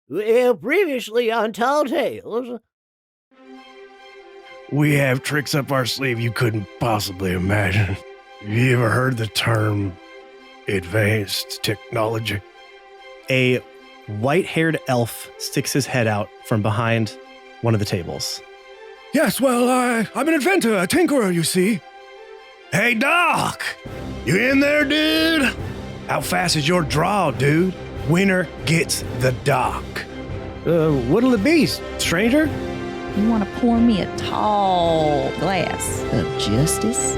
Well, previously on Tall Tales. We have tricks up our sleeve you couldn't possibly imagine. Have you ever heard the term advanced technology? A white-haired elf sticks his head out from behind one of the tables. Yes, well, I'm an inventor, a tinkerer, you see. Hey, Doc! You in there, dude? How fast is your draw, dude? Winner gets the dock. What'll it be, stranger? You want to pour me a tall glass of justice?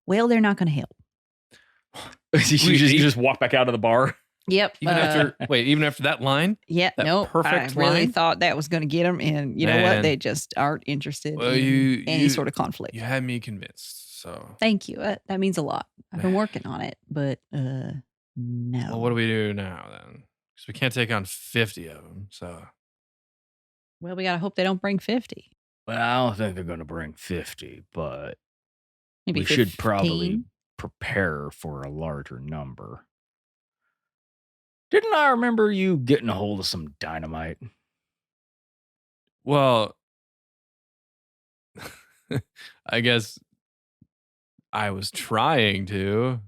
Well, they're not going to help. you just walk back out of the bar. Yep. Even after that line? Yeah, that no. perfect I really line? thought that was going to get them, and you know what? They just aren't interested in any sort of conflict. You had me convinced, so. Thank you. That means a lot. I've been working on it, but no. Well, what do we do now then? Because we can't take on 50 of them, so. Well, we got to hope they don't bring 50. Well, I don't think they're going to bring 50, but Maybe we 15. should probably prepare for a larger number. Didn't I remember you getting a hold of some dynamite? Well, I guess I was trying to.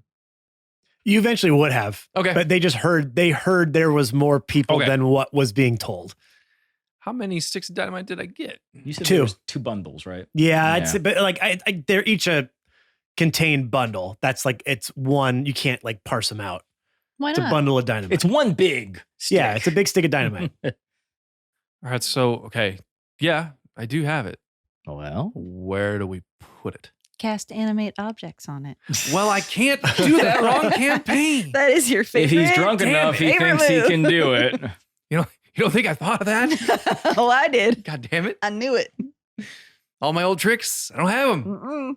You eventually would have. Okay. But they heard there was more people Okay. than what was being told. How many sticks of dynamite did I get? You said Two. there was 2 bundles, right? Yeah, Yeah. I'd say, but like they're each a contained bundle. That's like, it's one, you can't like parse them out. Why It's not? a bundle of dynamite. It's one big stick. Yeah, it's a big stick of dynamite. All right, so, okay. Yeah, I do have it. Well, Where do we put it? Cast animate objects on it. Well, I can't do that. Wrong campaign. That is your if favorite. he's drunk enough, he favorite thinks he move. can do it. You don't think I thought of that? Oh, I did. God damn it. I knew it. All my old tricks, I don't have them. Mm-mm.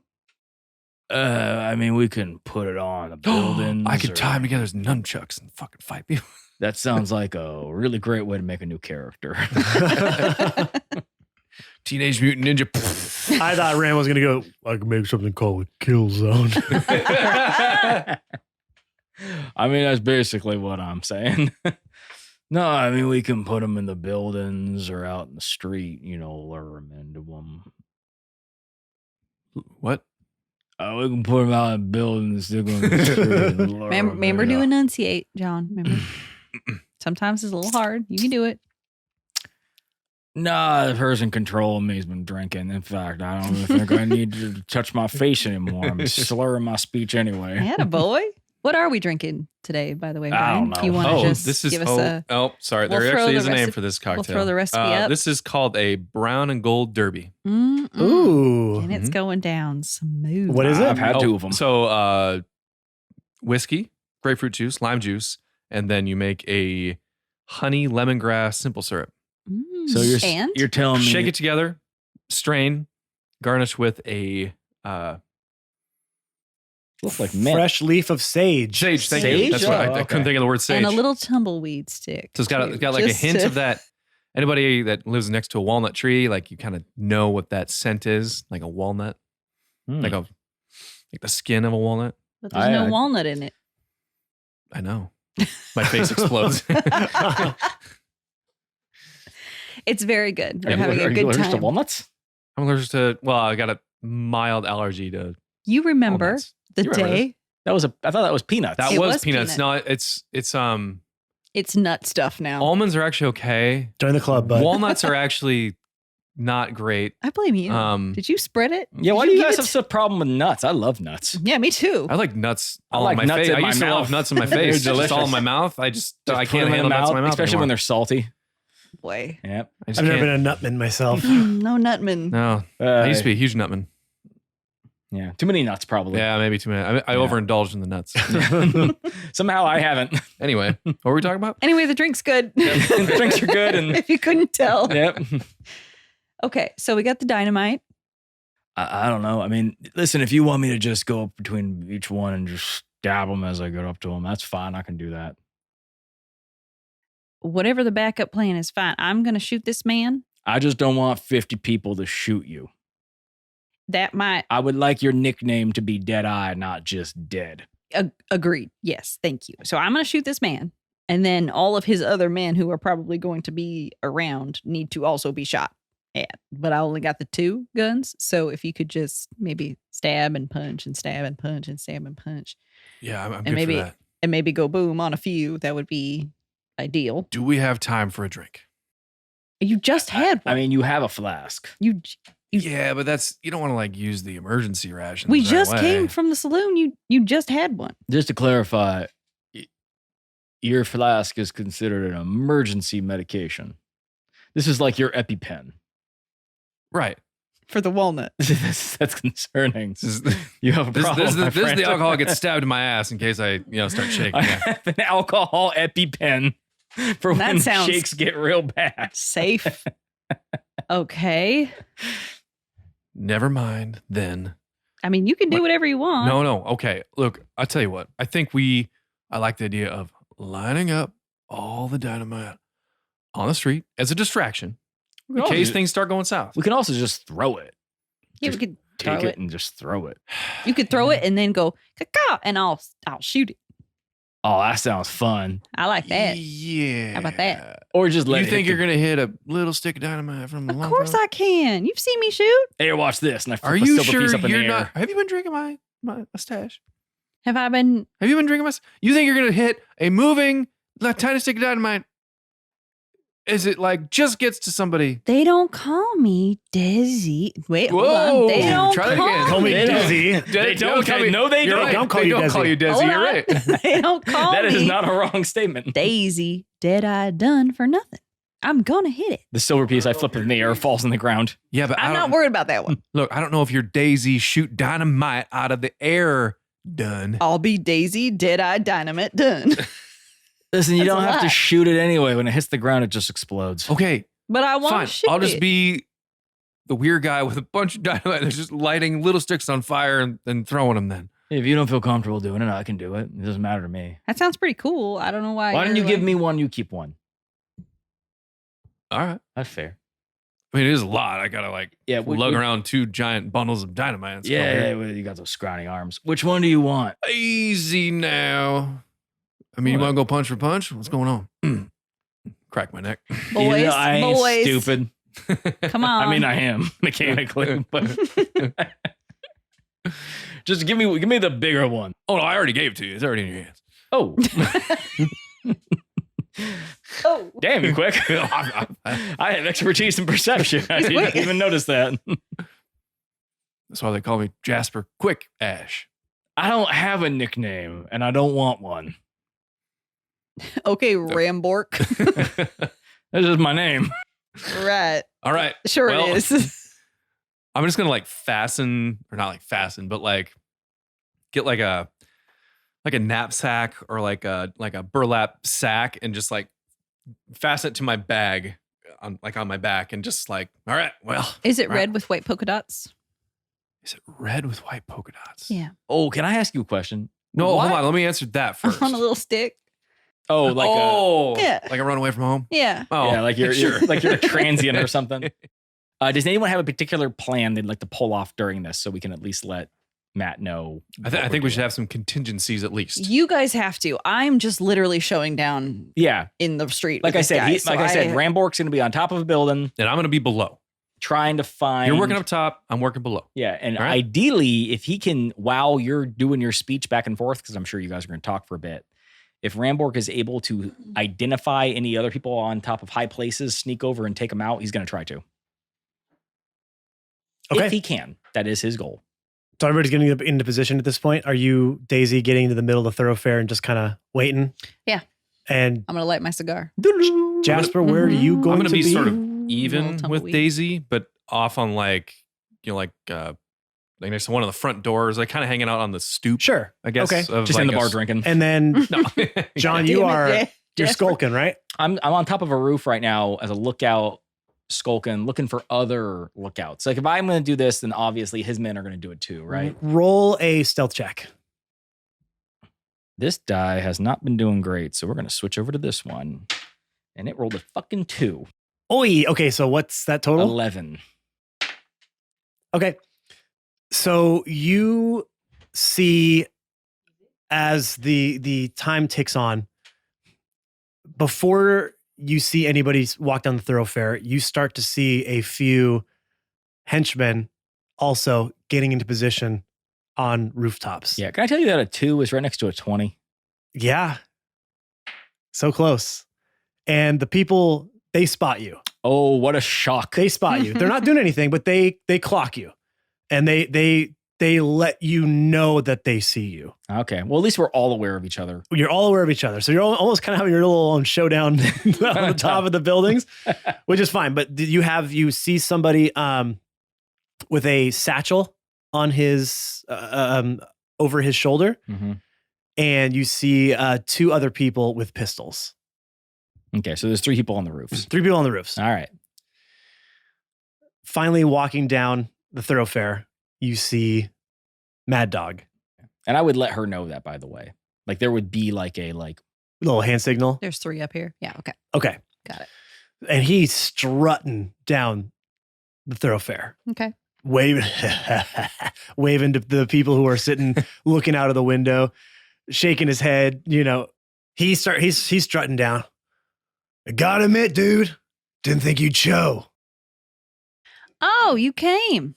I mean, we can put it on the buildings. I could or- tie them together as nunchucks and fucking fight people. That sounds like a really great way to make a new character. Teenage Mutant Ninja. I thought Ram was going to go, I can make something called a kill zone. I mean, that's basically what I'm saying. No, I mean, we can put them in the buildings or out in the street, lure them into them. What? We can put them out in buildings, stick them in the street. And lure 'em Remember in. to enunciate, John. Remember? Sometimes it's a little hard. You can do it. Nah, the person controlling me has been drinking. In fact, I don't even think I need to touch my face anymore. I'm slurring my speech anyway. Atta boy. What are we drinking today, by the way, I Brian? don't If you know. want to Oh, just this is give us sorry. we'll There throw actually the is a name recipe- for this cocktail. throw the recipe up. This is called a brown and gold derby. Ooh. And it's Mhm. going down smooth. What is it? I've had 2 of them. So, whiskey, grapefruit juice, lime juice, and then you make a honey lemongrass simple syrup. Mm. So and you're telling me Shake it together, strain, garnish with a looks like mint. Fresh leaf of sage. sage. Thank you. Sage? That's what I Oh, couldn't okay. think of the word sage. and a little tumbleweed stick. So it's got too, like a just hint to- of that. Anybody that lives next to a walnut tree, like you kind of know what that scent is, like a walnut, like the skin of a walnut. But there's no I- walnut in it. I know. My face explodes. It's very good. We're Are having you a good allergic to time. walnuts? I'm allergic to. Well, I got a mild allergy to. You remember walnuts. the You remember day I thought that was peanuts. That It was was peanuts. peanut. No, it's it's nut stuff now. almonds are actually okay. Join the club, bud. Walnuts are actually not great. I blame you. Did you spread it? Yeah, why Did do you give guys it have such a problem with nuts? I love nuts. Yeah, me too. I like nuts I all like in my nuts face. in I my used to love mouth. nuts in my They're face. Just all delicious. in my mouth. I can't put them handle in the nuts in my mouth especially anymore. when they're salty. Boy. Yep. I just I've never can't- been a nutman myself. No nutman. No, I used to be a huge nutman. Yeah, too many nuts probably. Yeah, maybe too many. I overindulged in the nuts. Somehow I haven't. Anyway, what were we talking about? Anyway, the drink's good. The drinks are good, and if you couldn't tell. yep. Okay, so we got the dynamite. I don't know. I mean, listen, if you want me to just go up between each one and just stab them as I get up to them, that's fine. I can do that. Whatever the backup plan is fine. I'm going to shoot this man. I just don't want 50 people to shoot you. That might... I would like your nickname to be Deadeye, not just Dead. Agreed. Yes, thank you. So I'm going to shoot this man. And then all of his other men who are probably going to be around need to also be shot at. But I only got the 2 guns. So if you could just maybe stab and punch and stab and punch and stab and punch. Yeah, I'm and good maybe, for that. And maybe go boom on a few. That would be ideal. Do we have time for a drink? You just had one. I mean, you have a flask. Yeah, but that's, you don't want to like use the emergency rations. We right just away. came from the saloon. You just had one. Just to clarify, your flask is considered an emergency medication. This is like your EpiPen. Right. For the walnut. That's concerning. This is, You have a problem. this is the alcohol gets stabbed in my ass in case I start shaking. I Yeah. have an alcohol EpiPen for That when sounds- shakes get real bad. Safe. Okay. Never mind then. I mean, you can do whatever you want. No. Okay. Look, I'll tell you what. I think I like the idea of lining up all the dynamite on the street as a distraction in case things start going south. We can also just throw it. Yeah, Just we could Take throw it and just throw it. You could throw it and then go caca, and I'll shoot it. Oh, that sounds fun. I like that. Yeah. How about that? Or just let You it think hit you're going to hit a little stick of dynamite from the Of long course throw? I can. You've seen me shoot. Here, watch this. And I flip Are a you silver sure piece up in you're the air. not? Have you been drinking my stash? Have I been? Have you been drinking my? You think you're going to hit a moving tiny stick of dynamite? Is it like just gets to somebody? They don't call me Desi. Wait, hold Whoa. on. They don't Try that again. Call me They don't. Dizzy. They don't. tell me- No, they You're don't. right. Don't call They you don't Desi. call you Desi. Hold You're on. right. They don't call That me is not a wrong statement. Daisy. Dead-eye done for nothing. I'm gonna hit it. The silver piece I flip in the air falls in the ground. Yeah, but I'm not worried about that one. Look, I don't know if your Daisy shoot dynamite out of the air done. I'll be Daisy. Dead-eye dynamite done. Listen, you That's don't a have to lot. shoot it anyway. When it hits the ground, it just explodes. Okay, But I want fine. to shoot I'll just it. be the weird guy with a bunch of dynamite that's just lighting little sticks on fire and throwing them then. If you don't feel comfortable doing it, I can do it. It doesn't matter to me. That sounds pretty cool. I don't know why. Why don't you you're give like- me one? You keep one. All right. That's fair. I mean, it is a lot. I gotta like Yeah, lug around 2 giant bundles of dynamite. It's kinda Yeah, weird. you got those scrawny arms. Which one do you want? Easy now. I mean, you What? want to go punch for punch? What's going on? Crack my neck. Boys, I ain't boys. stupid. Come on. I mean, I am mechanically, but just give me the bigger one. Oh, no, I already gave it to you. It's already in your hands. Oh, Oh. damn, you quick! I have expertise in perception. I didn't even notice that. That's why they call me Jasper Quick Ash. I don't have a nickname, and I don't want one. Okay, Rambork. This is my name. Right. All right. Sure Well, it is. I'm just gonna like fasten, or not like fasten, but like get like a knapsack or like a burlap sack and just like fasten it to my bag on my back and just like, all right, well, Is it right. red with white polka dots? Is it red with white polka dots? Yeah. Oh, can I ask you a question? No, What? hold on. Let me answer that first. On a little stick. Oh, like Yeah. like a runaway from home. Yeah. Oh, yeah, like you're sure. like you're a transient or something. Does anyone have a particular plan they'd like to pull off during this, so we can at least let Matt know? I think we should have some contingencies at least. You guys have to. I'm just literally showing down Yeah, in the street. like with I this said, guy, so like I said, Rambork's going to be on top of a building, And I'm gonna be below. trying to find. You're working up top. I'm working below. Yeah, and All right. ideally, if he can, while you're doing your speech back and forth, because I'm sure you guys are going to talk for a bit, if Rambork is able to identify any other people on top of high places, sneak over and take them out, he's going to try to. Okay. If he can, that is his goal. So everybody's getting up into position at this point. Are you, Daisy, getting to the middle of the thoroughfare and just kind of waiting? Yeah. And I'm gonna light my cigar. Jasper, where are you going I'm gonna to be be? sort of Little even with tumbleweed. Daisy, but off on like like next to one of the front doors, like kind of hanging out on the stoop. Sure. I guess. Okay. Of Just in like the bar a- drinking. And then, No. John, Damn you it, are yeah. you're Jasper. skulking, right? I'm on top of a roof right now as a lookout, skulking, looking for other lookouts. Like if I'm going to do this, then obviously his men are going to do it too, right? Roll a stealth check. This die has not been doing great, so we're going to switch over to this one. And it rolled a fucking 2. Oi. Okay, so what's that total? 11. Okay. So you see as the time ticks on, before you see anybody walk down the thoroughfare, you start to see a few henchmen also getting into position on rooftops. Yeah, can I tell you that a 2 is right next to a 20? Yeah. So close. And the people, they spot you. Oh, what a shock. They spot you. They're not doing anything, but they clock you. And they let you know that they see you. Okay, well, at least we're all aware of each other. You're all aware of each other. So you're almost kind of having your little own showdown on the top of the buildings, which is fine. But you see somebody with a satchel on his over his shoulder, Mhm. and you see 2 other people with pistols. Okay, so there's 3 people on the roofs. 3 people on the roofs. All right. Finally walking down the thoroughfare, you see Mad Dog. And I would let her know that, by the way. Like there would be like a Little hand signal. There's 3 up here. Yeah. Okay. Okay. Got it. And he's strutting down the thoroughfare. Okay. Waving to the people who are sitting looking out of the window, shaking his head. You know, he's strutting down. I gotta admit, dude, didn't think you'd show. Oh, you came.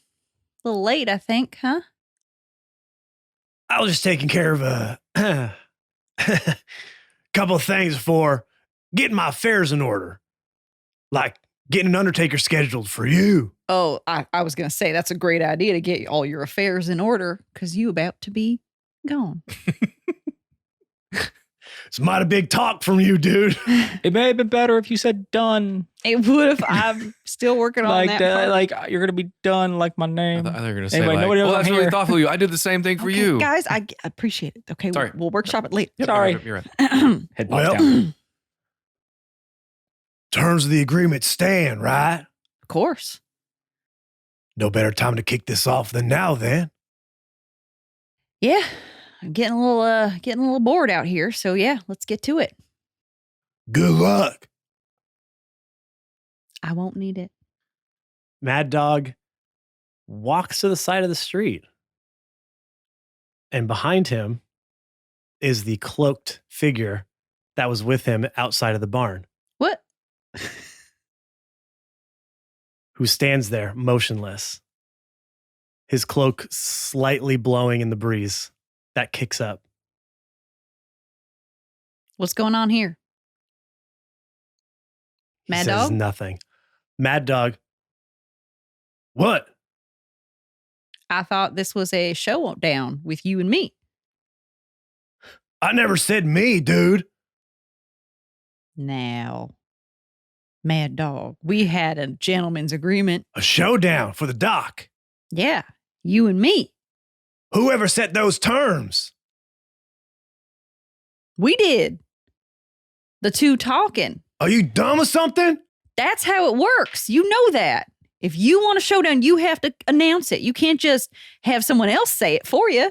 A little late, I think, huh? I was just taking care of a couple of things before getting my affairs in order, like getting an undertaker scheduled for you. Oh, I was going to say that's a great idea to get all your affairs in order because you about to be gone. It's mighty big talk from you, dude. it may have been better if you said done. It would if I'm still working on Like that. that, part. like you're gonna be done like my I name. thought they were going to say, Anyway, like, nobody else well, on that's really here. thoughtful of you. I did the same thing for Okay, you. guys, I appreciate it. Okay, Sorry. we'll workshop it later. Yep, Sorry. You're right. Head pops Well- down. Terms of the agreement stand, right? Of course. No better time to kick this off than now, then. Yeah, I'm getting a little bored out here. So yeah, let's get to it. Good luck. I won't need it. Mad Dog walks to the side of the street. And behind him is the cloaked figure that was with him outside of the barn, What? who stands there motionless, his cloak slightly blowing in the breeze that kicks up. What's going on here? He Mad says Dog? nothing. Mad Dog. What? I thought this was a showdown with you and me. I never said me, dude. Now, Mad Dog, we had a gentleman's agreement. A showdown for the dock. Yeah, you and me. Whoever set those terms? We did. The 2 talking. Are you dumb or something? That's how it works. You know that. If you want a showdown, you have to announce it. You can't just have someone else say it for you.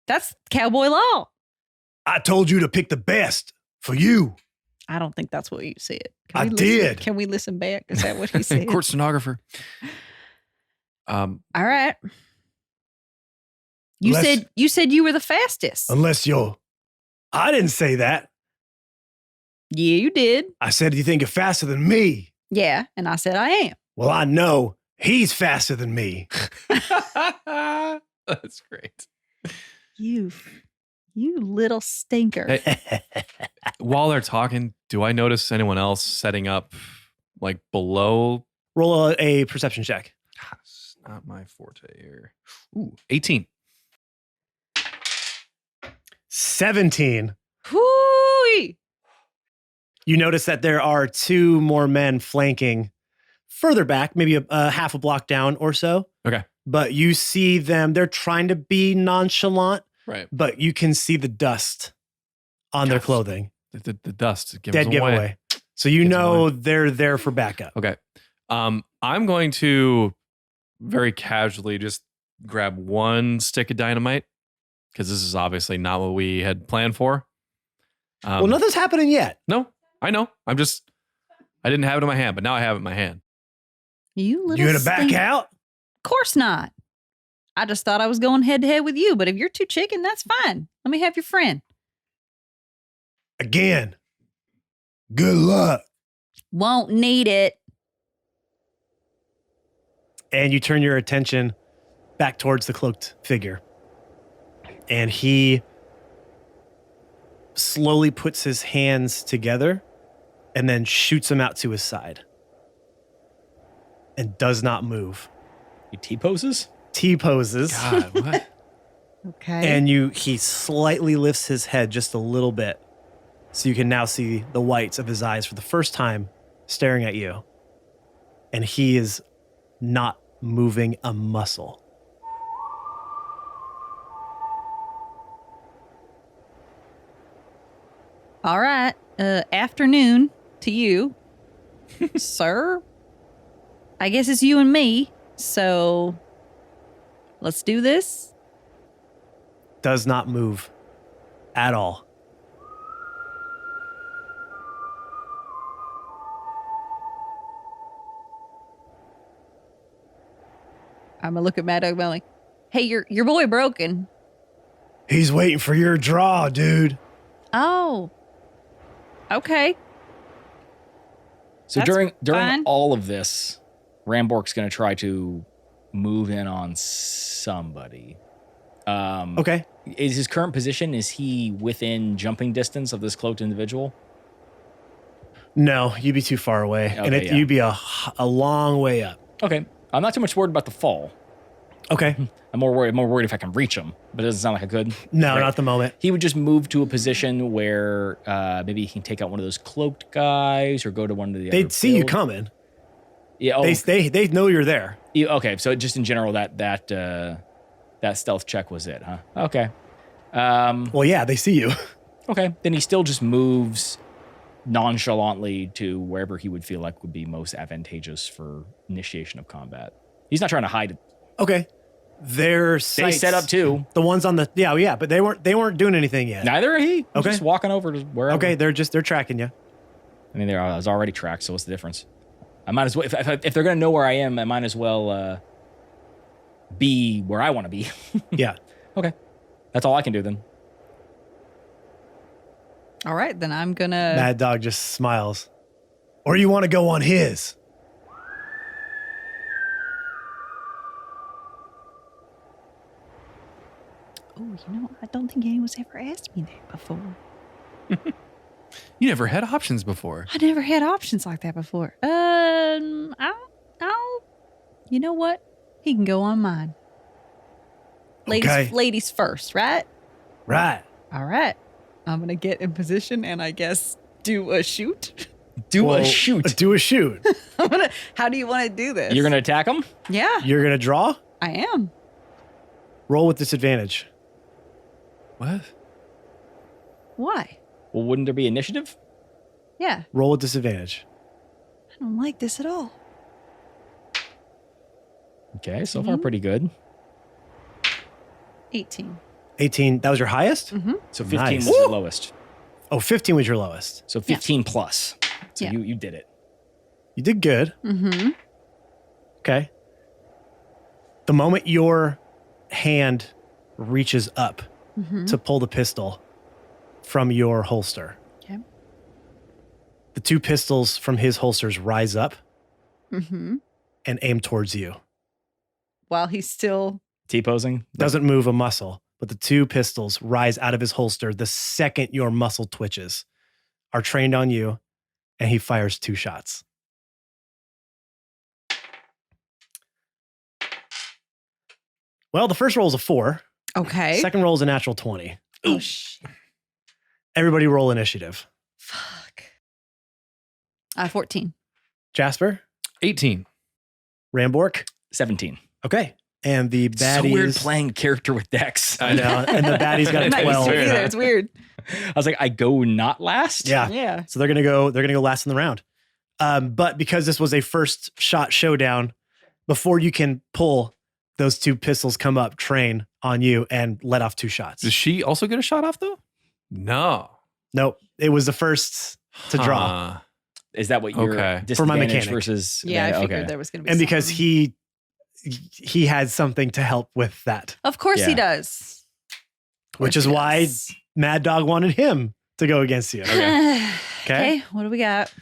That's cowboy law. I told you to pick the best for you. I don't think that's what you said. I we did. Listen? Can we listen back? Is that what he said? Court stenographer. All right. You Unless- said you were the fastest. Unless you're. I didn't say that. Yeah, you did. I said you think you're faster than me. Yeah, and I said I am. Well, I know he's faster than me. That's great. You little stinker. Hey. While they're talking, do I notice anyone else setting up like below? Roll a perception check. It's not my forte here. Ooh, 18. 17. Hooey! You notice that there are 2 more men flanking further back, maybe a half a block down or so. Okay. but you see them. They're trying to be nonchalant, Right. but you can see the dust on their Gosh. clothing. The dust gives Dead them giveaway. So you Gives know they're there for backup. Okay. I'm going to very casually just grab one stick of dynamite because this is obviously not what we had planned for. Well, nothing's happening yet. No, I know. I didn't have it in my hand, but now I have it in my hand. You little You gonna back stink. out? Of course not. I just thought I was going head to head with you, but if you're too chicken, that's fine. Let me have your friend. Again. Good luck. Won't need it. And you turn your attention back towards the cloaked figure. And he slowly puts his hands together and then shoots them out to his side. And does not move. He T-poses? T-poses. God, what? Okay. And he slightly lifts his head just a little bit. So you can now see the whites of his eyes for the first time staring at you. And he is not moving a muscle. All right. Afternoon to you, sir. I guess it's you and me. So let's do this. Does not move at all. I'm gonna look at Mad Dog Melly. Hey, your boy broken. He's waiting for your draw, dude. Oh. Okay. So That's during fine. all of this, Rambork's going to try to move in on somebody. Okay. Is his current position, is he within jumping distance of this cloaked individual? No, you'd be too far away. and Okay, yeah. you'd be a long way up. Okay. I'm not too much worried about the fall. Okay. I'm more worried if I can reach him, but it doesn't sound like I could. No, Right. not at the moment. He would just move to a position where maybe he can take out one of those cloaked guys or go to one of the other They'd see you build- coming. Yeah. Oh, They know you're there. okay. So just in general, that stealth check was it, huh? Okay. Well, yeah, they see you. Okay. Then he still just moves nonchalantly to wherever he would feel like would be most advantageous for initiation of combat. He's not trying to hide it. Okay. Their They sights, set up too. the ones on the yeah, but they weren't doing anything yet. Neither are he. He's Okay. just walking over to wherever. Okay, they're tracking you. I mean, I was already tracked, so what's the difference? I might as well, if they're going to know where I am, I might as well be where I want to be. Yeah. Okay. That's all I can do then. All right, then I'm gonna. Mad Dog just smiles. Or you want to go on his? Oh, you know, I don't think anyone's ever asked me that before. You never had options before. I never had options like that before. I'll. You know what? He can go on mine. Okay. Ladies first, right? Right. All right. I'm gonna get in position and I guess do a shoot. Do Well, a shoot. Do a shoot. How do you want to do this? You're going to attack him? Yeah, You're gonna draw. I am. Roll with disadvantage. What? Why? Well, wouldn't there be initiative? Yeah, Roll with disadvantage. I don't like this at all. Okay, so far pretty good. 18. 18. That was your highest? So 15 Nice. was your lowest. Oh, 15 was your lowest. So 15 plus. So Yeah. you did it. You did good. Mm-hmm. Okay. The moment your hand reaches up to pull the pistol from your holster, Okay. the two pistols from his holsters rise up Mm-hmm. and aim towards you. While he's still. T-posing? Doesn't move a muscle, but the two pistols rise out of his holster the second your muscle twitches, are trained on you, and he fires 2 shots. Well, the first roll is a 4. Okay. Second roll is a natural 20. Oh, shit. Everybody roll initiative. Fuck. 14. Jasper, 18. Rambork. 17. Okay. And the It's so weird baddies. playing character with Dex. I know. And the baddies got I'm a not used 12. to it either. It's weird. I was like, I go not last. Yeah. Yeah. So they're gonna go last in the round. But because this was a first shot showdown, before you can pull, those two pistols come up, train on you, and let off 2 shots. Does she also get a shot off though? No. Nope. It was the first to draw. Huh. Is that what you're Okay. For my disadvantage mechanic. versus? Yeah, I figured okay. there was going to be And because something. he had something to help with that, Of course he Yeah. does. Of which course is he why does. Mad Dog wanted him to go against you. Okay, what do we got?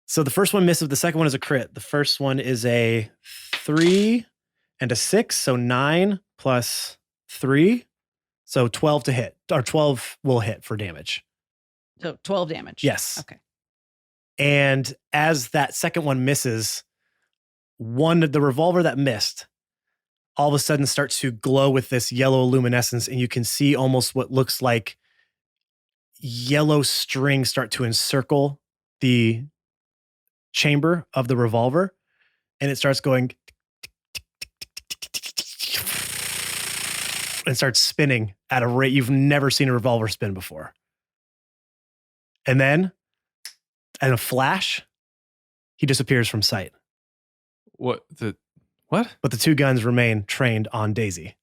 So the first one misses. The second one is a crit. The first one is a 3 and a 6. So 9 plus 3. So 12 to hit, or 12 will hit for damage. So 12 damage. Yes. Okay. And as that second one misses, the revolver that missed all of a sudden starts to glow with this yellow luminescence, and you can see almost what looks like yellow string start to encircle the chamber of the revolver, and it starts going and starts spinning at a rate you've never seen a revolver spin before. And then, in a flash, he disappears from sight. What? But the 2 guns remain trained on Daisy.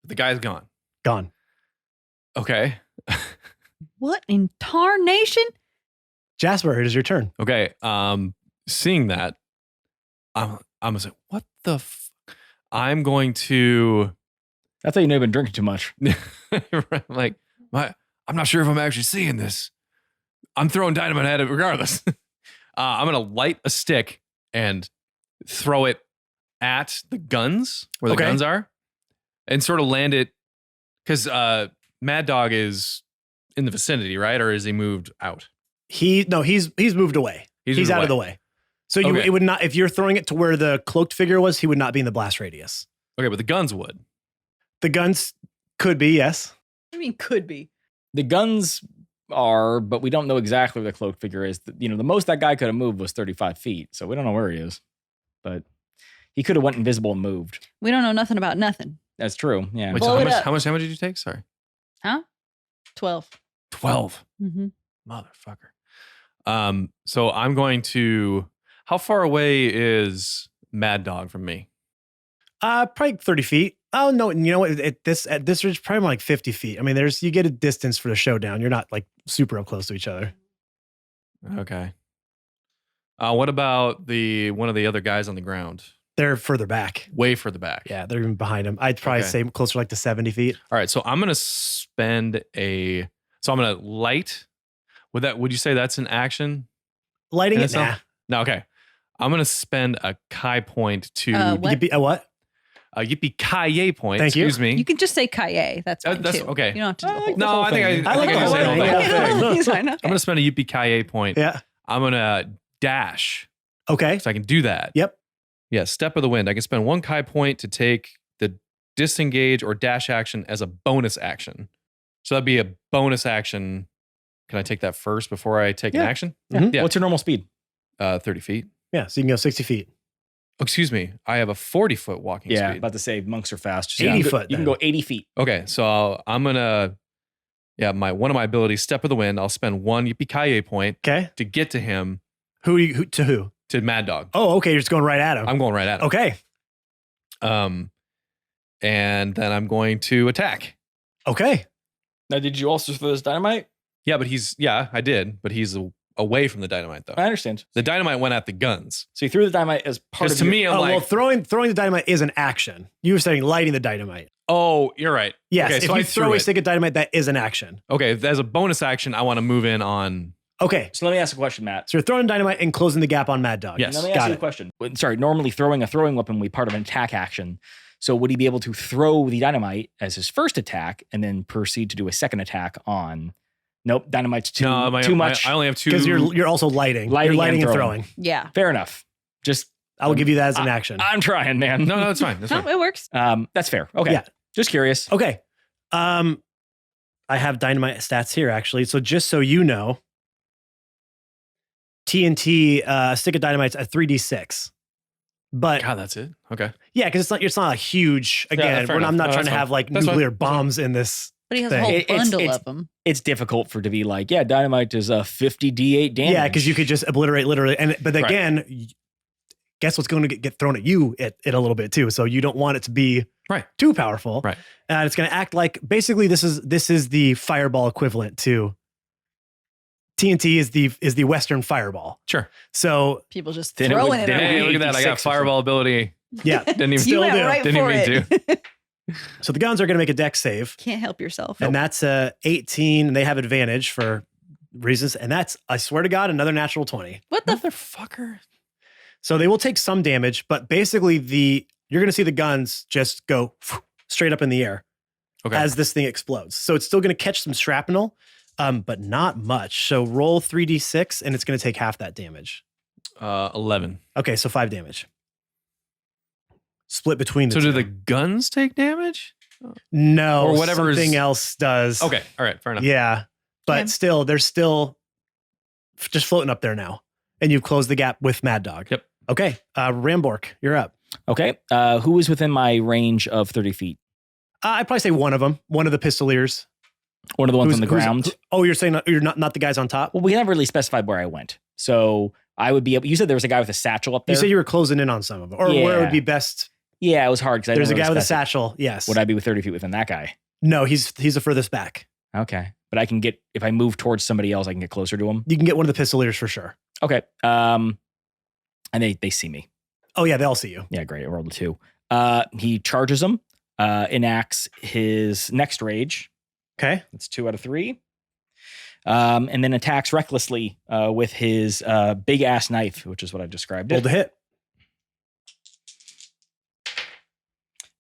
The guy's gone. Gone. Okay. What in tarnation? Jasper, it is your turn. Okay. Seeing that, I'm gonna say, what the? I'm going to. I thought you know you've been drinking too much. Like, I'm not sure if I'm actually seeing this. I'm throwing dynamite at it regardless. I'm gonna light a stick and throw it at the guns where the Okay. guns are, and sort of land it because Mad Dog is in the vicinity, right? Or is he moved out? He's moved away. He's moved out away. of the way. So Okay. it would not, if you're throwing it to where the cloaked figure was, he would not be in the blast radius. Okay, but the guns would. The guns could be, yes. I mean, could be. The guns are, but we don't know exactly where the cloaked figure is. The most that guy could have moved was 35 feet, so we don't know where he is. But he could have went invisible and moved. We don't know nothing about nothing. That's true. Yeah. Wait, Blow so it up. how much damage did you take? Sorry. 12. 12. Mm-hmm. Motherfucker. So I'm going to. How far away is Mad Dog from me? Probably 30 feet. Oh no, you know what? At this ridge, probably like 50 feet. I mean, you get a distance for the showdown. You're not like super up close to each other. Okay. What about one of the other guys on the ground? They're further back. Way further back. Yeah, they're even behind him. I'd probably Okay. say closer like to 70 feet. All right. So I'm gonna spend a. So I'm gonna light. Would you say that's an action? Lighting in it, nah. itself? No. Okay. I'm gonna spend a Kai point to What? You could be a what? a yippee ki point. Thank you. Excuse me. You can just say Kaye. That's fine That's too. okay. You don't have to do the whole No, I think thing. I I like think the I whole said thing. it. Yeah. He's fine. I'm gonna spend a yippee ki point. Yeah. I'm gonna dash Okay. so I can do that. Yep. Yeah. Step of the wind. I can spend 1 Kai point to take the disengage or dash action as a bonus action. So that'd be a bonus action. Can I take that first before I take an Yeah. action? Mhm. Yeah. What's your normal speed? 30 feet. Yeah. So you can go 60 feet. Oh, excuse me. I have a 40-foot walking Yeah, speed. about to say monks are fast. 80 you can go- foot You can then. go 80 feet. Okay, so I'm gonna, one of my abilities, step of the wind. I'll spend 1 yippee point Okay. to get to him, Who to who? to Mad Dog. Oh, okay. You're just going right at him. I'm going right at him. Okay. And then I'm going to attack. Okay. Now, did you also throw this dynamite? Yeah, but I did, but he's away from the dynamite though. I understand. The dynamite went at the guns. So you threw the dynamite as part Because of to your- me, I'm Oh, like, well, throwing the dynamite is an action. You were saying lighting the dynamite. oh, you're right. Yes. Okay, if so I you threw throw a it. stick of dynamite, that is an action. Okay, as a bonus action, I want to move in on. Okay. So let me ask a question, Matt. So you're throwing dynamite and closing the gap on Mad Dog. Yes. Let me ask Got you it. a question. Sorry, normally throwing a throwing weapon would be part of an attack action. So would he be able to throw the dynamite as his first attack and then proceed to do a second attack on? Nope, dynamite's too much. I only have 2. Because you're also lighting. Lighting You're lighting and and throwing. throwing. Yeah. Fair enough. Just I will give you that as an action. I'm trying, man. No, it's fine. That's No, fine. it works. That's fair. Okay. Yeah. Just curious. Okay. I have dynamite stats here actually. So just so you know, TNT stick of dynamite's a 3d6. But God, that's it. Okay. yeah, because it's not a huge. Again, fair I'm enough. not No, trying that's to fine. have like That's fine. nuclear That's fine. bombs in this. But he has a thing. whole It's- bundle it's- of them. It's difficult for to be like, yeah, dynamite does 50 D8 damage. Yeah, because you could just obliterate literally. But Right. again, guess what's going to get thrown at you it a little bit too. So you don't want it to be Right. too powerful. Right. And it's going to act like basically this is the fireball equivalent to TNT is the Western fireball. Sure. So People just Then it throwing would- it. then it around. Hey, would look at that. I 86 got or something. fireball ability. yeah, Didn't even, Still you went do. right didn't for even it. mean so the guns are going to make a dex save, Can't help yourself. and that's 18. And they have advantage for reasons, and that's I swear to God another natural 20. What the? Motherfucker. So they will take some damage, but basically you're going to see the guns just go straight up in the air Okay. as this thing explodes. So it's still going to catch some shrapnel, but not much. So roll 3d6 and it's going to take half that damage. 11. Okay, so 5 damage. Split between the So two. do the guns take damage? no, or whatever is- something else does. Okay. All right. Fair enough. Yeah, but Okay. still, they're still just floating up there now. And you've closed the gap with Mad Dog. Yep. Okay, Rambork, you're up. Okay. Who is within my range of 30 feet? I'd probably say one of them, one of the pistoliers. One of the ones Who's- on the ground. oh, you're saying you're not the guys on top? Well, we never really specified where I went. So I would be able, you said there was a guy with a satchel up there. You said you were closing in on some of them, or where it Yeah. would be best. Yeah, it was hard because There's a guy with a satchel. Yes. Would I be with 30 feet within that guy? No, he's the furthest back. Okay. But I can get, if I move towards somebody else, I can get closer to him. You can get one of the pistoliers for sure. Okay. And they see me. Oh yeah, they all see you. Yeah, great. I rolled a 2. He charges him, enacts his next rage. Okay. That's 2 out of 3. And then attacks recklessly with his big ass knife, which is what I've described Roll it. to hit.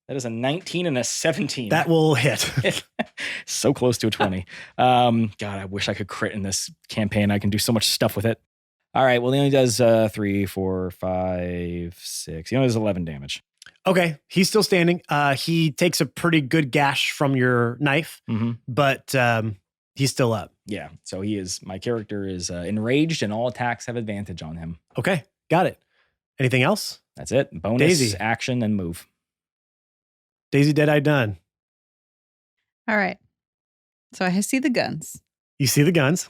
That is a 19 and a 17. That will hit. So close to a 20. God, I wish I could crit in this campaign. I can do so much stuff with it. All right. Well, he only does 3, 4, 5, 6. He only does 11 damage. Okay, he's still standing. He takes a pretty good gash from your knife, Mm-hmm. but he's still up. Yeah. So my character is enraged and all attacks have advantage on him. Okay, got it. Anything else? That's it. Bonus, Daisy. action, and move. Daisy Deadeye done. All right. So I see the guns. You see the guns,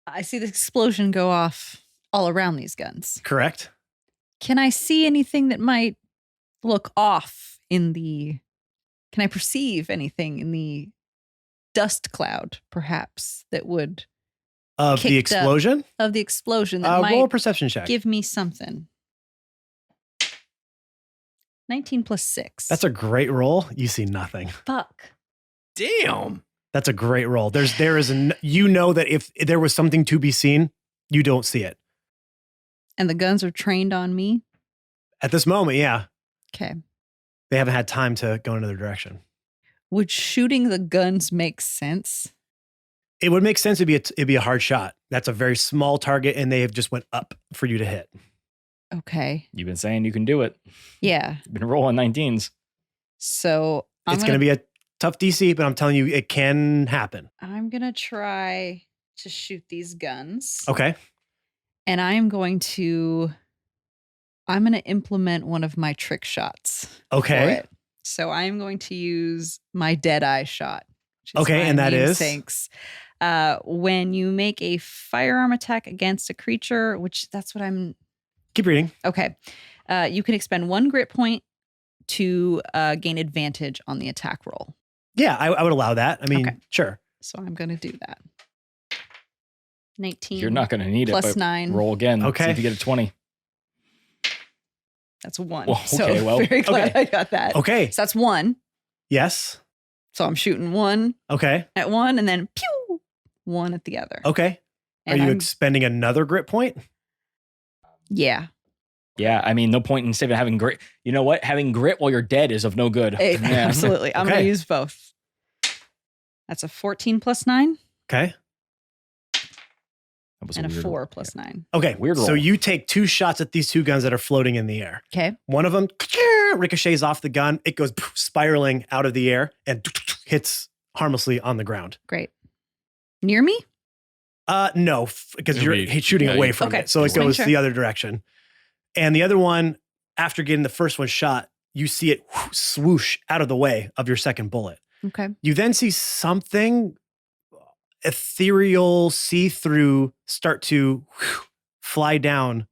I see the explosion go off all around these guns. correct? Can I see anything that might look off in the? Can I perceive anything in the dust cloud, perhaps, that would Of the Kicked up. explosion? of the explosion that Roll a might perception check. give me something? 19 plus 6. That's a great roll. You see nothing. fuck. Damn. That's a great roll. You know that if there was something to be seen, you don't see it. And the guns are trained on me. At this moment, yeah. Okay. They haven't had time to go in another direction. Would shooting the guns make sense? It would make sense. It'd be a hard shot. That's a very small target, and they have just went up for you to hit. Okay. You've been saying you can do it. Yeah. You've been rolling 19s. So It's going to be a tough DC, but I'm telling you, it can happen. I'm going to try to shoot these guns. Okay. And I'm going to implement one of my trick shots. for Okay. it. So I'm going to use my Deadeye shot. which is Okay, my and that is? namesake's. When you make a firearm attack against a creature, which that's what I'm. Keep reading. Okay. You can expend 1 grit point to gain advantage on the attack roll. Yeah, I would allow that. I mean, Okay. sure. So I'm going to do that. 19. You're not going to need it. plus but 9. Roll again. Okay. See if you get a 20. That's 1. Well, so okay, well, very glad okay. I got that. Okay. So that's 1. Yes. So I'm shooting 1 Okay. at one and then pew 1 at the other. Okay. Are And you I'm- expending another grit point? Yeah. Yeah. I mean, no point in saving having grit. You know what? Having grit while you're dead is of no good. Yeah. Absolutely. I'm going Okay. to use both. That's a 14 plus 9 Okay. That was and a weird 4 plus 9. Okay. Weird So roll. you take 2 shots at these 2 guns that are floating in the air. Okay. One of them ricochets off the gun. It goes spiraling out of the air and hits harmlessly on the ground. Great. Near me? No, because It'll you're be- shooting yeah, away you- from Okay, it. So it just making goes sure. the other direction. And the other one after getting the first one shot, you see it swoosh out of the way of your second bullet. Okay. You then see something ethereal, see-through start to fly down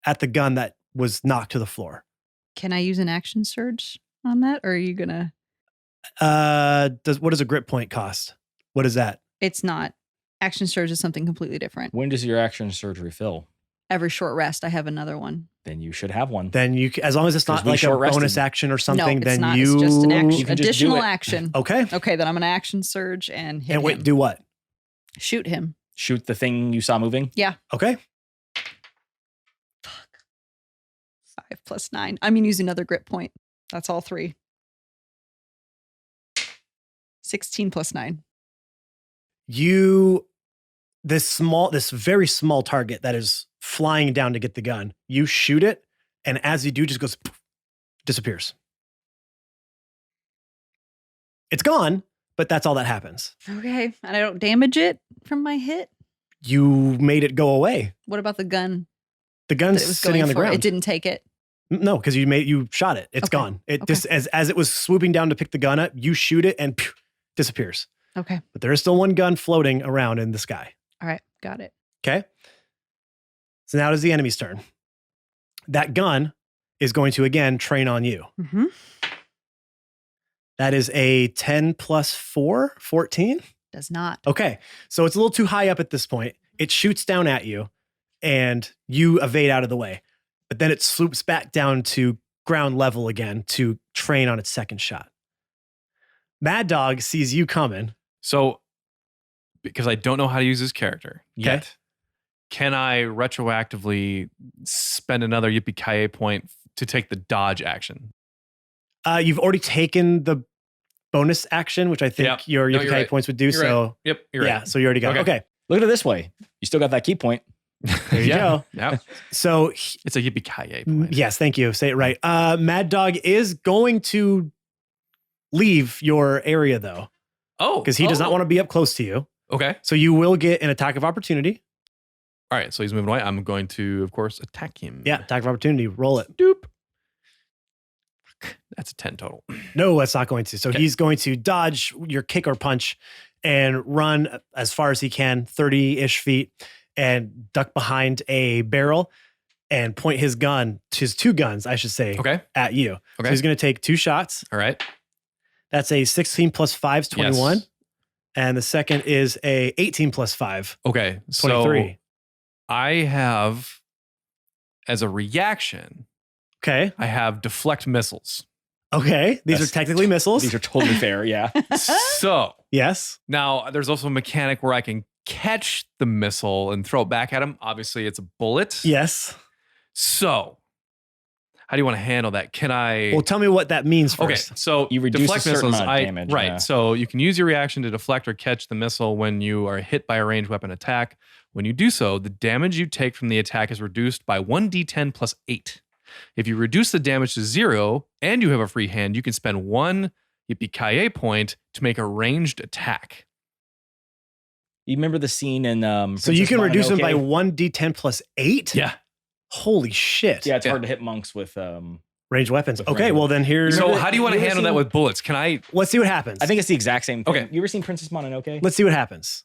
at the gun that was knocked to the floor. Can I use an action surge on that, or are you gonna? What does a grip point cost? What is that? It's not. Action surge is something completely different. When does your action surge refill? Every short rest, I have another one. Then you should have one. Then you, as long as it's not 'Cause we like a short-rested. bonus action or something, no, then it's not. you It's just an action, You can just do additional it. action. Okay. Okay, then I'm gonna action surge and hit And wait, him. do what? Shoot him. Shoot the thing you saw moving. Okay. 5 plus 9. I'm gonna use another grip point. That's all 3. 16 plus 9. This very small target that is flying down to get the gun, you shoot it, and as you do, just goes, poof, disappears. It's gone, but that's all that happens. Okay, and I don't damage it from my hit. You made it go away. What about the gun? The that gun's it was sitting going on the for? ground. It didn't take it. No, because you shot it. It's Okay. gone. It Okay. just as it was swooping down to pick the gun up, you shoot it and phew, disappears. Okay. But there is still one gun floating around in the sky. All right. Got it. Okay. So now it is the enemy's turn. That gun is going to again train on you. Mm-hmm. That is a 10 plus 4, 14. Does not. Okay. So it's a little too high up at this point. It shoots down at you and you evade out of the way. But then it swoops back down to ground level again to train on its second shot. Mad Dog sees you coming. So, because I don't know how to use this character yet, can I retroactively spend another Yippee-ki-yay point to take the dodge action? You've already taken the bonus action, which I think Yep. your No, Yippee you're right. points would do. You're So right. Yep, you're yeah, right. so you already got it. Okay. Okay. Look at it this way. You still got that key point. There you go. Yeah. So It's a Yippee-ki-yay point. yes, thank you. Say it right. Mad Dog is going to leave your area though, Oh. because he does not want to be up close to you. Okay. So you will get an attack of opportunity. All right. So he's moving away. I'm going to, of course, attack him. Yeah, attack of opportunity. Roll it. Doop. That's a 10 total. No, that's not going to. So Okay. he's going to dodge your kick or punch and run as far as he can, 30-ish feet, and duck behind a barrel and point his gun, his two guns, I should say, Okay. at you. So Okay. he's going to take 2 shots. All right. That's a 16 plus 5 is 21. Yes. And the second is a 18 plus 5, Okay. 23. So I have, as a reaction, Okay. I have deflect missiles. Okay. These That's- are technically missiles. These are totally fair. Yeah. So yes. now there's also a mechanic where I can catch the missile and throw it back at him. Obviously, it's a bullet. Yes. So how do you want to handle that? Can I? Well, tell me what that means first. Okay, so You reduce deflect a certain missiles, amount of damage, right. yeah. So you can use your reaction to deflect or catch the missile when you are hit by a ranged weapon attack. When you do so, the damage you take from the attack is reduced by 1d10 plus 8. If you reduce the damage to 0 and you have a free hand, you can spend 1 Yippee-ki-yay point to make a ranged attack. You remember the scene in So you Princess can reduce them by Mononoke? 1d10 plus 8? Yeah. Holy shit. Yeah, it's Yeah. hard to hit monks with. Ranged weapons. With Okay, ranged well then here's. So Remember- how do you want to you ever handle that seen- with bullets? Can I? Let's see what happens. I think it's the exact same thing. Okay. You ever seen Princess Mononoke? Let's see what happens.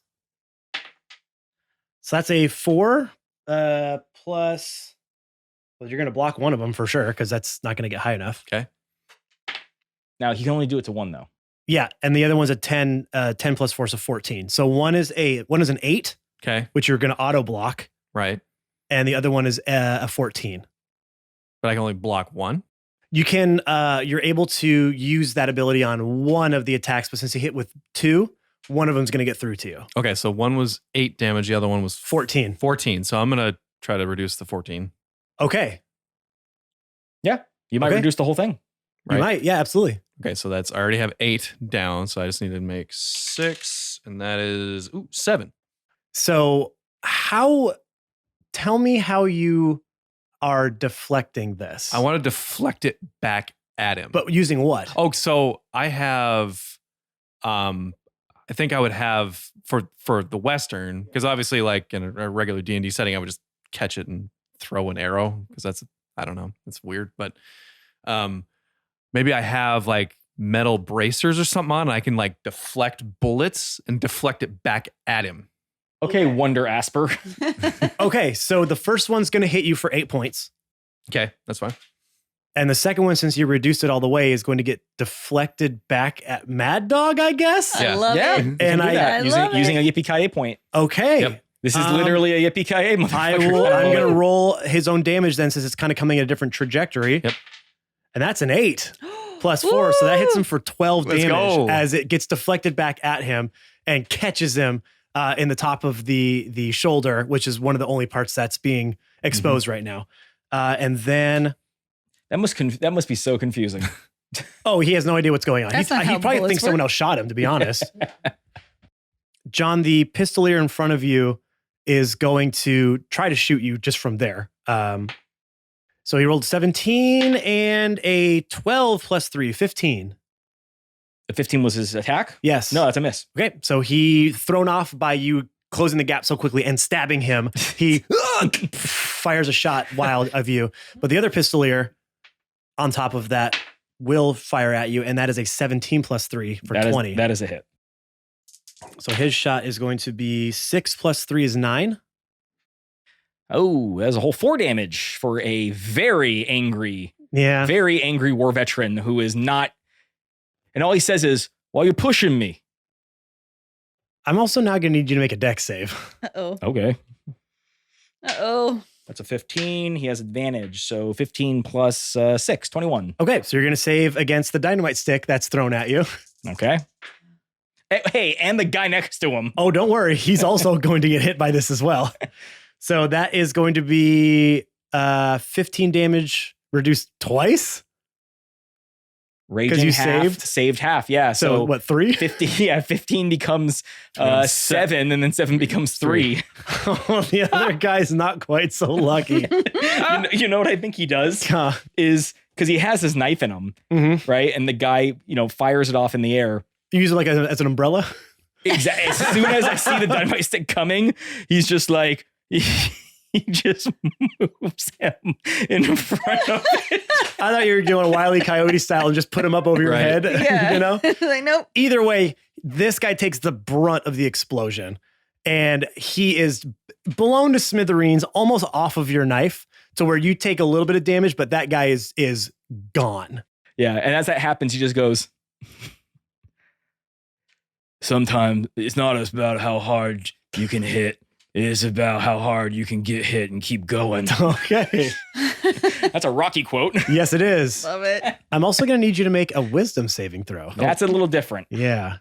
So that's a 4 plus. Well, you're going to block one of them for sure because that's not going to get high enough. Now he can only do it to one though. Yeah, and the other one's a 10. 10 plus 4 is a 14. So one is an 8, Okay. which you're going to auto block, Right. and the other one is a 14. But I can only block one. You can. You're able to use that ability on one of the attacks, but since you hit with 2, one of them's going to get through to you. Okay. So one was 8 damage. The other one was 14. 14. So I'm going to try to reduce the 14. Okay, You might Okay. reduce the whole thing. you Right. might. Yeah, absolutely. Okay, so I already have 8 down, so I just need to make 6, and that is 7. So tell me how you are deflecting this. I want to deflect it back at him. but using what? oh, so I have, I think I would have for the Western, because obviously, like in a regular D&D setting, I would just catch it and throw an arrow because that's I don't know. It's weird, but maybe I have like metal bracers or something on, and I can like deflect bullets and deflect it back at him. Okay, Wonder Asper. Okay, so the first one's going to hit you for 8 points. Okay, that's fine. And the second one, since you reduced it all the way, is going to get deflected back at Mad Dog, I guess. Yeah. I love Yeah, it. you And can do that I using, love it. using a Yippee-ki-yay point. Okay. Yep. This is literally a Yippee-ki-yay I motherfucker. will. I'm going to roll his own damage then, since it's kind of coming at a different trajectory. Yep. And that's an 8 plus 4, so that hits him for 12 Let's damage go. as it gets deflected back at him and catches him in the top of the shoulder, which is one of the only parts that's being exposed right now. And then, That must be so confusing. oh, he has no idea what's going on. That's not He how probably bullets thinks someone work. else shot him, to be honest. John, the pistolier in front of you is going to try to shoot you just from there. So he rolled 17 and a 12 plus 3, 15. The 15 was his attack? Yes. No, that's a miss. Okay. So he, thrown off by you closing the gap so quickly and stabbing him, he fires a shot wild of you. But the other pistolier on top of that will fire at you, and that is a 17 plus 3 for 20. That is a hit. So his shot is going to be 6 plus 3 is 9. Oh, that's a whole 4 damage for a very angry Yeah. war veteran who is not. And all he says is, "Well, you're pushing me." I'm also now going to need you to make a dex save. Uh-oh. Okay. Uh-oh. That's a 15. He has advantage. So 15 plus 6, 21. Okay. So you're going to save against the dynamite stick that's thrown at you. Okay. Hey, and the guy next to him. Oh, don't worry. He's also going to get hit by this as well. So that is going to be 15 damage reduced twice. Raging you half, saved half. Yeah. So, So what, 3? 15 becomes Becomes 7, and then 7 becomes 3. The other guy's not quite so lucky. You know what I think he does? Huh. Is because he has his knife in him, Mhm. right? And the guy, fires it off in the air. You use it like as an umbrella? Exactly. As soon as I see the dynamite stick coming, he's just like, he just moves him in front of it. I thought you were doing Wile E. Coyote style and just put him up over your Right. head. Yeah. You know? Like, nope. Either way, this guy takes the brunt of the explosion, and he is blown to smithereens, almost off of your knife, to where you take a little bit of damage, but that guy is gone. Yeah. And as that happens, he just goes, "Sometimes it's not about how hard you can hit. It is about how hard you can get hit and keep going." Okay. That's a Rocky quote. Yes, it is. Love it. I'm also going to need you to make a wisdom saving throw. That's a little different. Yeah.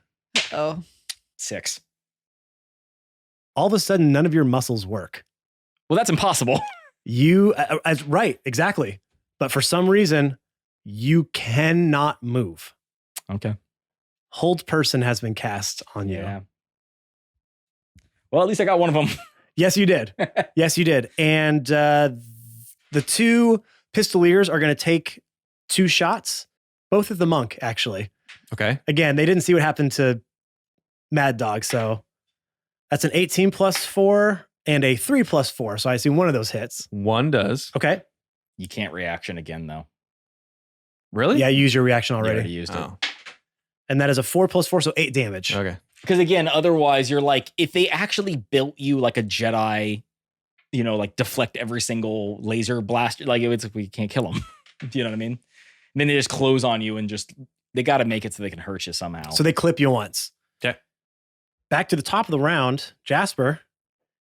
Oh. 6. All of a sudden, none of your muscles work. Well, that's impossible. You, right, exactly. But for some reason, you cannot move. Okay. Hold person has been cast on you. Yeah. Well, at least I got one of them. Yes, you did. Yes, you did. And the 2 pistoliers are going to take 2 shots, both at the monk, actually. Okay. Again, they didn't see what happened to Mad Dog, so that's an 18 plus 4 and a 3 plus 4. So I assume one of those hits. One does. Okay. You can't reaction again, though. Really? Yeah, you used your reaction You already already. used it. Oh. And that is a 4 plus 4, so 8 damage. Okay. Because again, otherwise you're like, if they actually built you like a Jedi, like deflect every single laser blaster, like we can't kill them. You know what I mean? And then they just close on you and they got to make it so they can hurt you somehow. So they clip you once. Okay. Back to the top of the round. Jasper,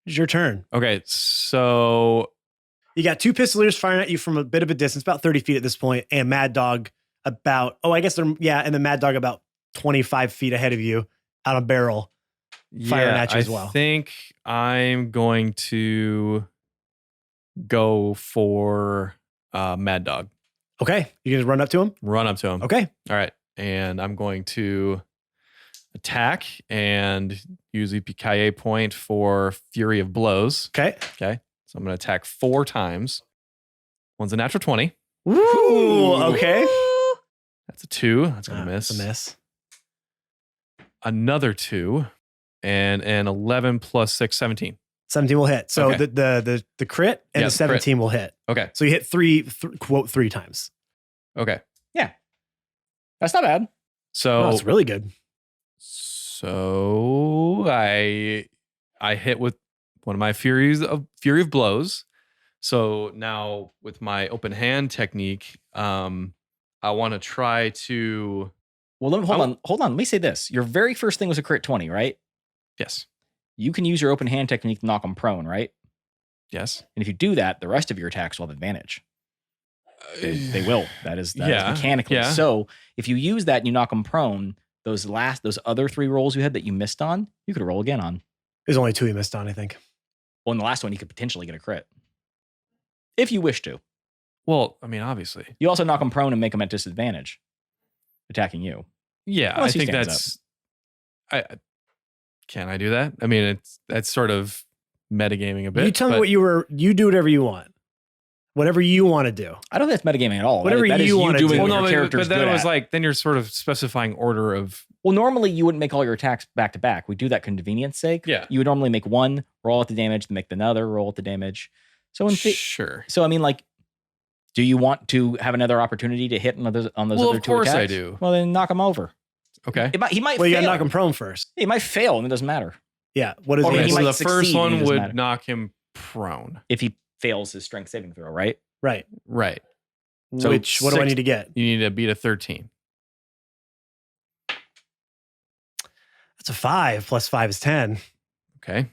it's your turn. Okay. So You got 2 pistoliers firing at you from a bit of a distance, about 30 feet at this point, and Mad Dog about, and the Mad Dog about 25 feet ahead of you out a barrel. Firing at you as well. I think I'm going to go for Mad Dog. Okay. You can just run up to him? Run up to him. Okay. All right. And I'm going to attack and use the Yippee point for Fury of Blows. Okay. Okay. So I'm going to attack 4 times. One's a natural 20. Ooh, okay. That's a 2. That's going to miss. That's a miss. Another 2. And an 11 plus 6, 17. 17 will hit. So Okay. the crit and Yeah, the 17 will hit. Okay. So you hit quote three times. Okay. That's not bad. So Oh, that's really good. So I hit with one of my fury of blows. So now with my open hand technique, I want to try to. Well, hold on. Let me say this. Your very first thing was a crit 20, right? Yes. You can use your open hand technique to knock them prone, right? Yes. And if you do that, the rest of your attacks will have advantage. They will. That is mechanically. Yeah. So if you use that and you knock them prone, those other 3 rolls you had that you missed on, you could roll again on. There's only 2 he missed on, I think. Well, in the last one, you could potentially get a crit. If you wish to. Well, I mean, obviously. You also knock them prone and make them at disadvantage, attacking you. Yeah, Unless I he think stands that's. Can I do that? I mean, that's sort of metagaming a bit. You tell me but- what you do whatever you want. Whatever you want to do. I don't think that's metagaming at all. Whatever that is you wanna doing do. what Well, your no, character's but then good it was at. like then you're sort of specifying order of. Well, normally you wouldn't make all your attacks back to back. We do that convenience sake. Yeah. You would normally make one, roll at the damage, then make another, roll at the damage. So Sure. so I mean, like, do you want to have another opportunity to hit on those Well, other of 2 course I attacks? do. Well, then knock him over. Okay. He might Well, you fail. gotta knock him prone first. He might fail, and it doesn't matter. Yeah. What is Or it? Okay, he so might the succeed first and it one doesn't would matter. knock him prone. If he fails his strength saving throw, right? Right. Right. So What do I 6 need to get? You need to beat a 13. That's a 5 plus 5 is 10. Okay.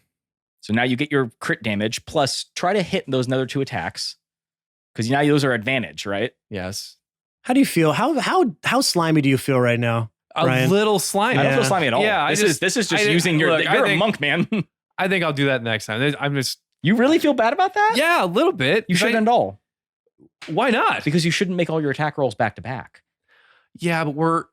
So now you get your crit damage, plus try to hit those other 2 attacks. Because now those are advantage, right? Yes. How do you feel? How slimy do you feel right now? A Brian? little slimy. I don't Yeah. feel slimy at all. Yeah, this is just I- using your. look, I You're a think- monk, man. I think I'll do that next time. I'm just. You really feel bad about that? Yeah, a little bit. You shouldn't at all. Why not? Because you shouldn't make all your attack rolls back to back. Yeah, but we're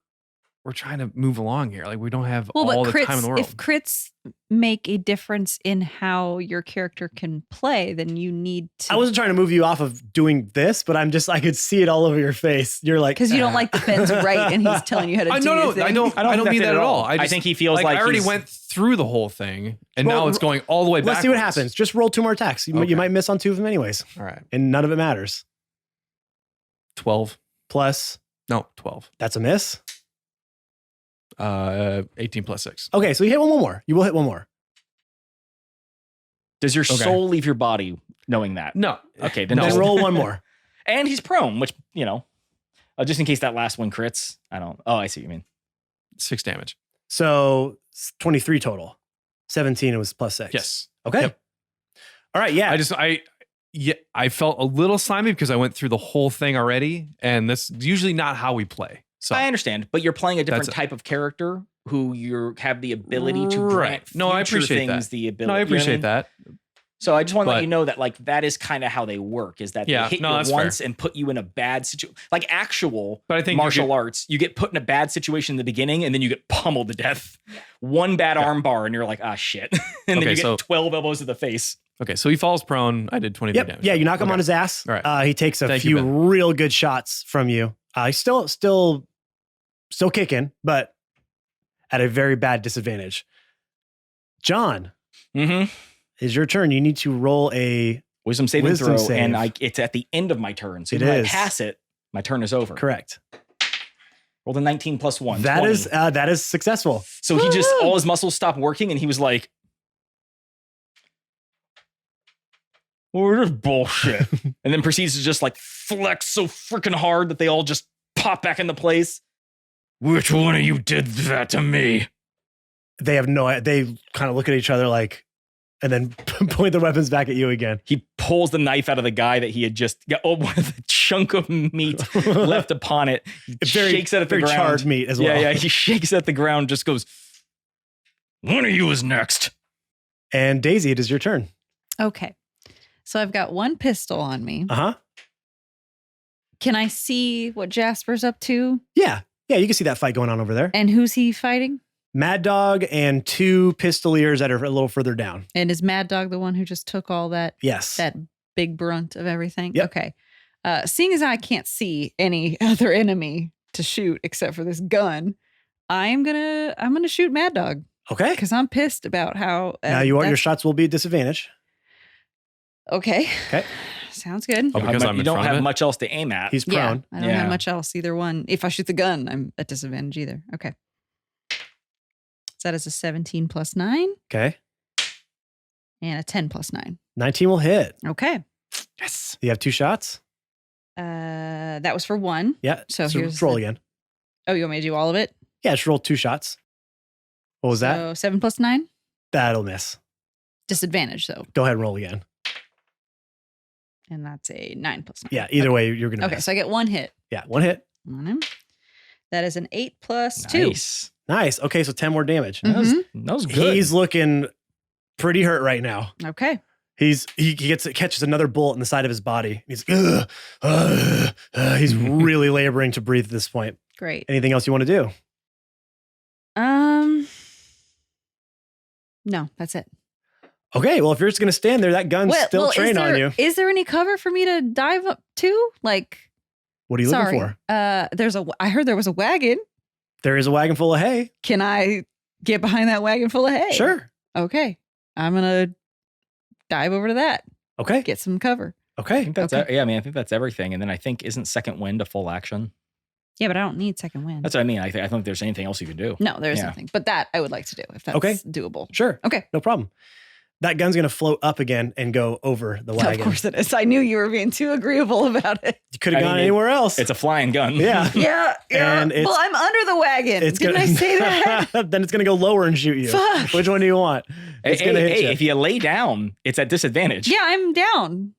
trying to move along here. Like we don't have Well, all but the time in the world. if crits make a difference in how your character can play, then you need to. I wasn't trying to move you off of doing this, but I could see it all over your face. You're like, because you don't like the Ben's right, and he's telling you how to do no, your no, thing. I don't think mean that's that it at all. I think he feels like I already he's- went through the whole thing, and Well, now it's going all the way back. let's see what happens. Just roll 2 more attacks. You Okay. might miss on 2 of them anyways, All right, and none of it matters. 12. Plus, No, 12. that's a miss. 18 plus 6. Okay, so you hit one more. You will hit one more. Does your Okay. soul leave your body knowing that? No. Okay, then And then roll one more. And he's prone, which, just in case that last one crits. I see what you mean. 6 damage. So 23 total. 17 it was plus 6. Yes. Okay. Yep. All right. Yeah. I felt a little slimy because I went through the whole thing already, and that's usually not how we play. So I understand, but you're playing a different That's- type of character who you have the ability to Right. grant No, I future appreciate things that. the ability. no, I you know what appreciate mean? that. So I just want to let But- you know that that is kind of how they work, is that Yeah, they hit no, you that's once and put you in a bad situation. Like actual But I think martial arts, you get put in a bad situation in the beginning and then you get pummeled to death. One bad arm bar and you're like, ah, shit. and then Okay, you get so- 12 elbows to the face. Okay, so he falls prone. I did 23 Yep. damage. Yeah. You knock him Okay. on his ass. All right. He takes a Thank you, few Ben. real good shots from you. He's still kicking, but at a very bad disadvantage. John, Mm-hmm. is your turn. You need to roll a Wisdom saving Wisdom throw, and save. it's at the end of my turn. So It if I is. pass it, my turn is over. correct. Roll the 19 plus 1. That 20. is successful. So he just, all his muscles stopped working and he was like, "Oh, this is bullshit." And then proceeds to just flex so freaking hard that they all just pop back into place. Which one of you did that to me? They have they kind of look at each other and then point their weapons back at you again. He pulls the knife out of the guy that he had just got. Oh, one of the chunk of meat left upon it. He shakes it at the very ground. charred meat as well. Yeah. He shakes it at the ground, just goes, "One of you is next." And Daisy, it is your turn. Okay. So I've got one pistol on me. Uh-huh. Can I see what Jasper's up to? Yeah. Yeah, you can see that fight going on over there. And who's he fighting? Mad Dog and 2 pistoliers that are a little further down. And is Mad Dog the one who just took all that Yes. big brunt of everything? Yep. Okay. Seeing as I can't see any other enemy to shoot except for this gun, I'm gonna shoot Mad Dog. Okay. because I'm pissed about how. Now your that's- shots will be at disadvantage. Okay. Okay. Sounds good. Oh, because I'm you in don't front of have it? much else to aim at. He's Yeah, prone. I don't Yeah. have much else. Either one. If I shoot the gun, I'm at disadvantage either. Okay. So that is a 17 plus 9 Okay. and a 10 plus 9. 19 will hit. Okay. Yes. You have 2 shots? That was for 1. Yeah. So here's roll the- again. Oh, you want me to do all of it? Yeah, just roll 2 shots. What was that? So 7 plus 9? That'll miss. Disadvantage, though. Go ahead and roll again. And that's a 9 plus 9. Yeah, either way, you're going to Okay, miss. so I get 1 hit Yeah, 1 hit. on him. That is an 8 plus 2. Nice. Nice. Okay, so 10 more damage. Mhm. That was good. He's looking pretty hurt right now. Okay. He catches another bullet in the side of his body. He's he's really laboring to breathe at this point. Great. Anything else you want to do? No, that's it. Okay, well, if you're just going to stand there, that gun's still trained on you. Is there any cover for me to dive up to? Like, What are you sorry. looking for? I heard there was a wagon. There is a wagon full of hay. Can I get behind that wagon full of hay? Sure. Okay. I'm going to dive over to that, Okay. get some cover. I Okay. think that's Okay. yeah. I mean, I think that's everything. And then I think isn't second wind a full action? Yeah, but I don't need second wind. That's what I mean. I don't think there's anything else you can do. No, there's Yeah. nothing. But that I would like to do if that's Okay. doable. Sure. Okay. No problem. That gun's going to float up again and go over the Of wagon. course it is. I knew you were being too agreeable about it. You could have I gone mean, anywhere else. It's a flying gun. Yeah. Yeah. And it's- well, I'm under the wagon. Didn't I say that? Then it's going to go lower and shoot you. Fuck. Which one do you want? It's Hey, going to hit you. if you lay down, it's at disadvantage. Yeah, I'm down.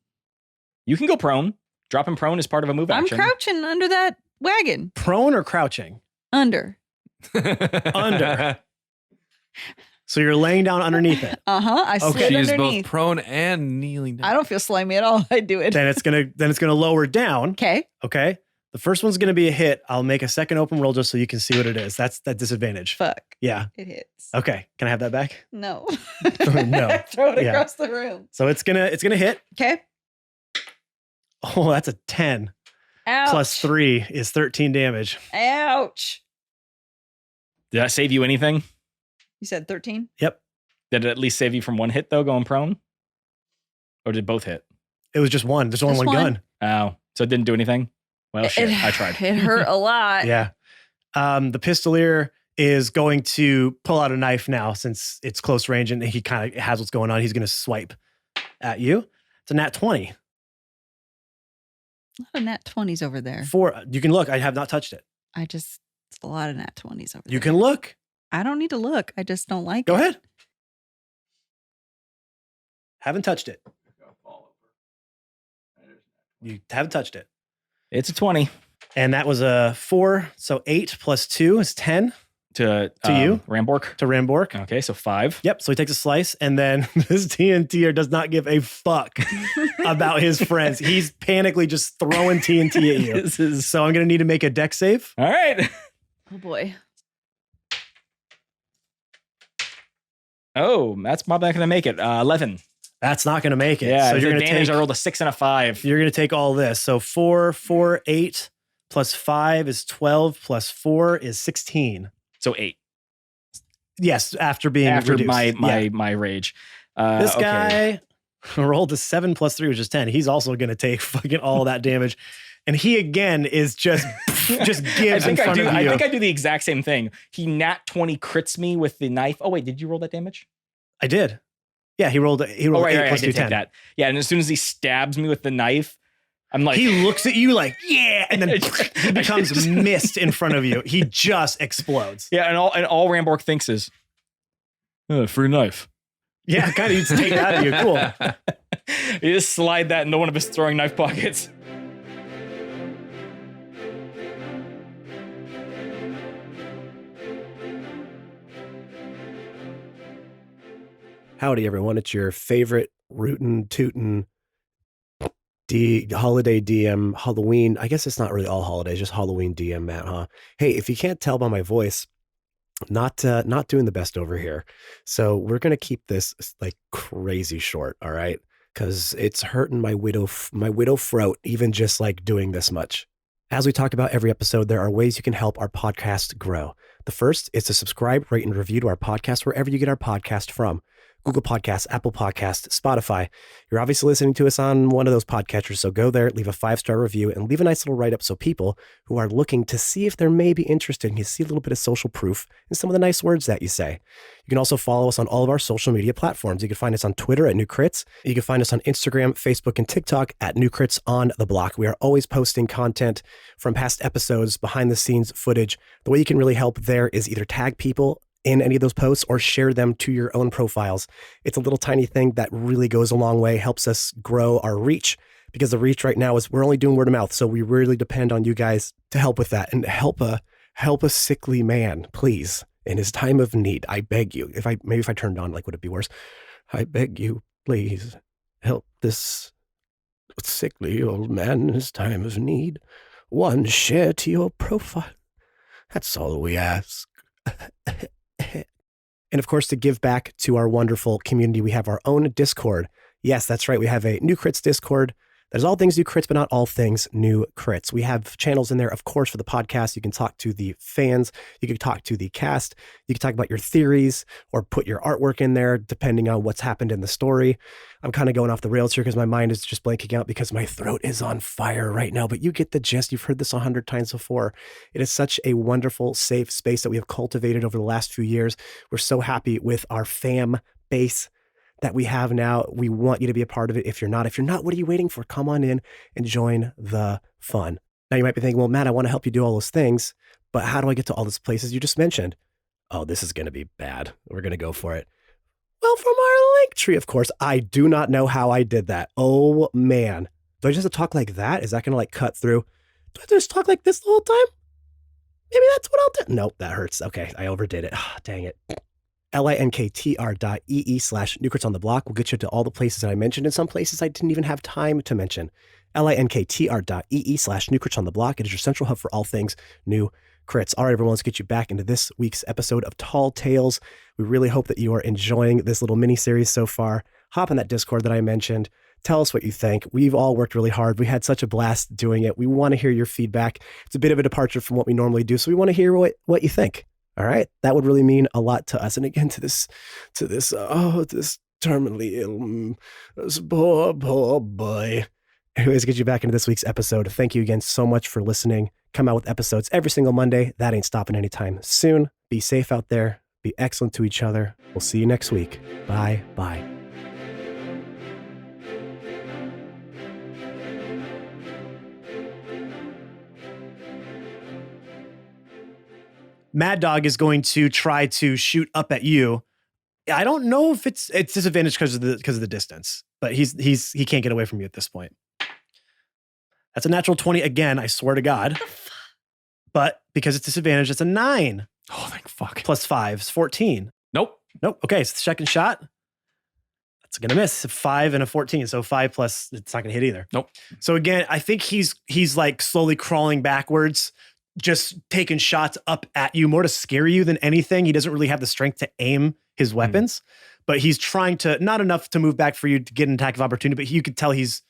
You can go prone. Dropping prone is part of a move I'm action. crouching under that wagon. Prone or crouching? Under. Under. So you're laying down underneath it. I slid Okay. She is both underneath. prone and kneeling down. I don't feel slimy at all. I do it. Then it's gonna lower down. Okay. Okay. The first one's gonna be a hit. I'll make a second open roll just so you can see what it is. That's that disadvantage. Fuck. Yeah. It hits. Okay. Can I have that back? No. No. Throw it Yeah. across the room. So it's gonna hit. Okay. Oh, that's a 10. Ouch. Plus 3 is 13 damage. Ouch. Did that save you anything? You said 13? Yep. Did it at least save you from one hit though, going prone? Or did both hit? It was just one. There's only Just one one. gun. Oh, so it didn't do anything? Well, shit, I tried. It hurt a lot. Yeah. The pistolier is going to pull out a knife now since it's close range and he kind of has what's going on. He's going to swipe at you. It's a nat 20. A lot of nat 20s over there. You can look. I have not touched it. It's a lot of nat 20s over there. You can look. I don't need to look. I just don't like Go it. ahead. Haven't touched it. You haven't touched it. It's a 20 And that was a 4. So 8 plus 2 is 10 to you? Rambork. to Rambork. Okay, so 5. Yep. So he takes a slice, and then this TNTer does not give a fuck about his friends. He's panically just throwing TNT at you. This is So I'm going to need to make a deck save. all right. Oh boy. Oh, that's probably not going to make it. 11. That's not going to make it. Yeah, So so you're going to advantage. take. I rolled a 6 and a 5. You're going to take all this. So 4, 8 plus 5 is 12 plus 4 is 16. So 8 Yes, after being after reduced. my rage. This okay. guy rolled a 7 plus 3, which is 10. He's also going to take fucking all that damage. And he again is just gives in front of you. I think I do the exact same thing. He nat 20 crits me with the knife. Oh wait, did you roll that damage? I did. Yeah, he rolled 8 Right, plus I 2, did take 10. that. Yeah, and as soon as he stabs me with the knife, I'm like, He looks at you like, yeah, and then he becomes Just- mist in front of you. He just explodes. yeah, and all Rambork thinks is, free knife. Yeah, kind of. You just take that out of you. Cool. You just slide that into one of his throwing knife pockets. Howdy, everyone. It's your favorite rootin' tootin' holiday DM Halloween. I guess it's not really all holidays, just Halloween DM, Matt, huh? Hey, if you can't tell by my voice, not doing the best over here. So we're going to keep this like crazy short, all right? Because it's hurting my widow throat, even just like doing this much. As we talk about every episode, there are ways you can help our podcast grow. The first is to subscribe, rate, and review to our podcast wherever you get our podcast from. Google Podcasts, Apple Podcasts, Spotify. You're obviously listening to us on one of those podcatchers, so go there, leave a 5-star review, and leave a nice little write-up so people who are looking to see if they're maybe interested and you see a little bit of social proof in some of the nice words that you say. You can also follow us on all of our social media platforms. You can find us on Twitter at New Crits. You can find us on Instagram, Facebook, and TikTok at New Crits on the Block. We are always posting content from past episodes, behind-the-scenes footage. The way you can really help there is either tag people in any of those posts or share them to your own profiles. It's a little tiny thing that really goes a long way, helps us grow our reach, because the reach right now is we're only doing word of mouth. So we really depend on you guys to help with that and help a sickly man, please, in his time of need. I beg you. If I turned on, like, would it be worse? I beg you, please help this sickly old man in his time of need. One share to your profile. That's all we ask. And of course, to give back to our wonderful community, we have our own Discord. Yes, that's right. We have a New Crits Discord. That is all things New Crits, but not all things New Crits. We have channels in there, of course, for the podcast. You can talk to the fans. You can talk to the cast. You can talk about your theories or put your artwork in there, depending on what's happened in the story. I'm kind of going off the rails here because my mind is just blanking out because my throat is on fire right now. But you get the gist. You've heard this 100 times before. It is such a wonderful, safe space that we have cultivated over the last few years. We're so happy with our fam base that we have now. We want you to be a part of it. If you're not, what are you waiting for? Come on in and join the fun. Now you might be thinking, well, Matt, I want to help you do all those things, but how do I get to all those places you just mentioned? Oh, this is going to be bad. We're going to go for it. Well, from our link tree, of course. I do not know how I did that. Oh man. Do I just have to talk like that? Is that going to like cut through? Do I have to just talk like this the whole time? Maybe that's what I'll do. Nope, that hurts. Okay, I overdid it. Oh, dang it. linktr.ee/New Crits on the Block will get you to all the places that I mentioned, and some places I didn't even have time to mention. linktr.ee/New Crits on the Block. It is your central hub for all things New Crits. All right, everyone, let's get you back into this week's episode of Tall Tales. We really hope that you are enjoying this little mini-series so far. Hop in that Discord that I mentioned. Tell us what you think. We've all worked really hard. We had such a blast doing it. We want to hear your feedback. It's a bit of a departure from what we normally do, so we want to hear what you think. All right. That would really mean a lot to us. And again, to this terminally ill, this poor boy. Anyways, get you back into this week's episode. Thank you again so much for listening. Come out with episodes every single Monday. That ain't stopping anytime soon. Be safe out there. Be excellent to each other. We'll see you next week. Bye. Bye. Mad Dog is going to try to shoot up at you. I don't know if it's disadvantage because of the distance, but he can't get away from you at this point. That's a natural 20 again, I swear to God. But because it's disadvantage, it's a 9. Oh, thank fuck. Plus 5 is 14. Nope. Okay, so the second shot, that's gonna miss. A 5 and a 14. So 5 plus, it's not gonna hit either. Nope. So again, I think he's like slowly crawling backwards, just taking shots up at you more to scare you than anything. He doesn't really have the strength to aim his weapons, but he's trying to, not enough to move back for you to get an attack of opportunity, but you could tell he's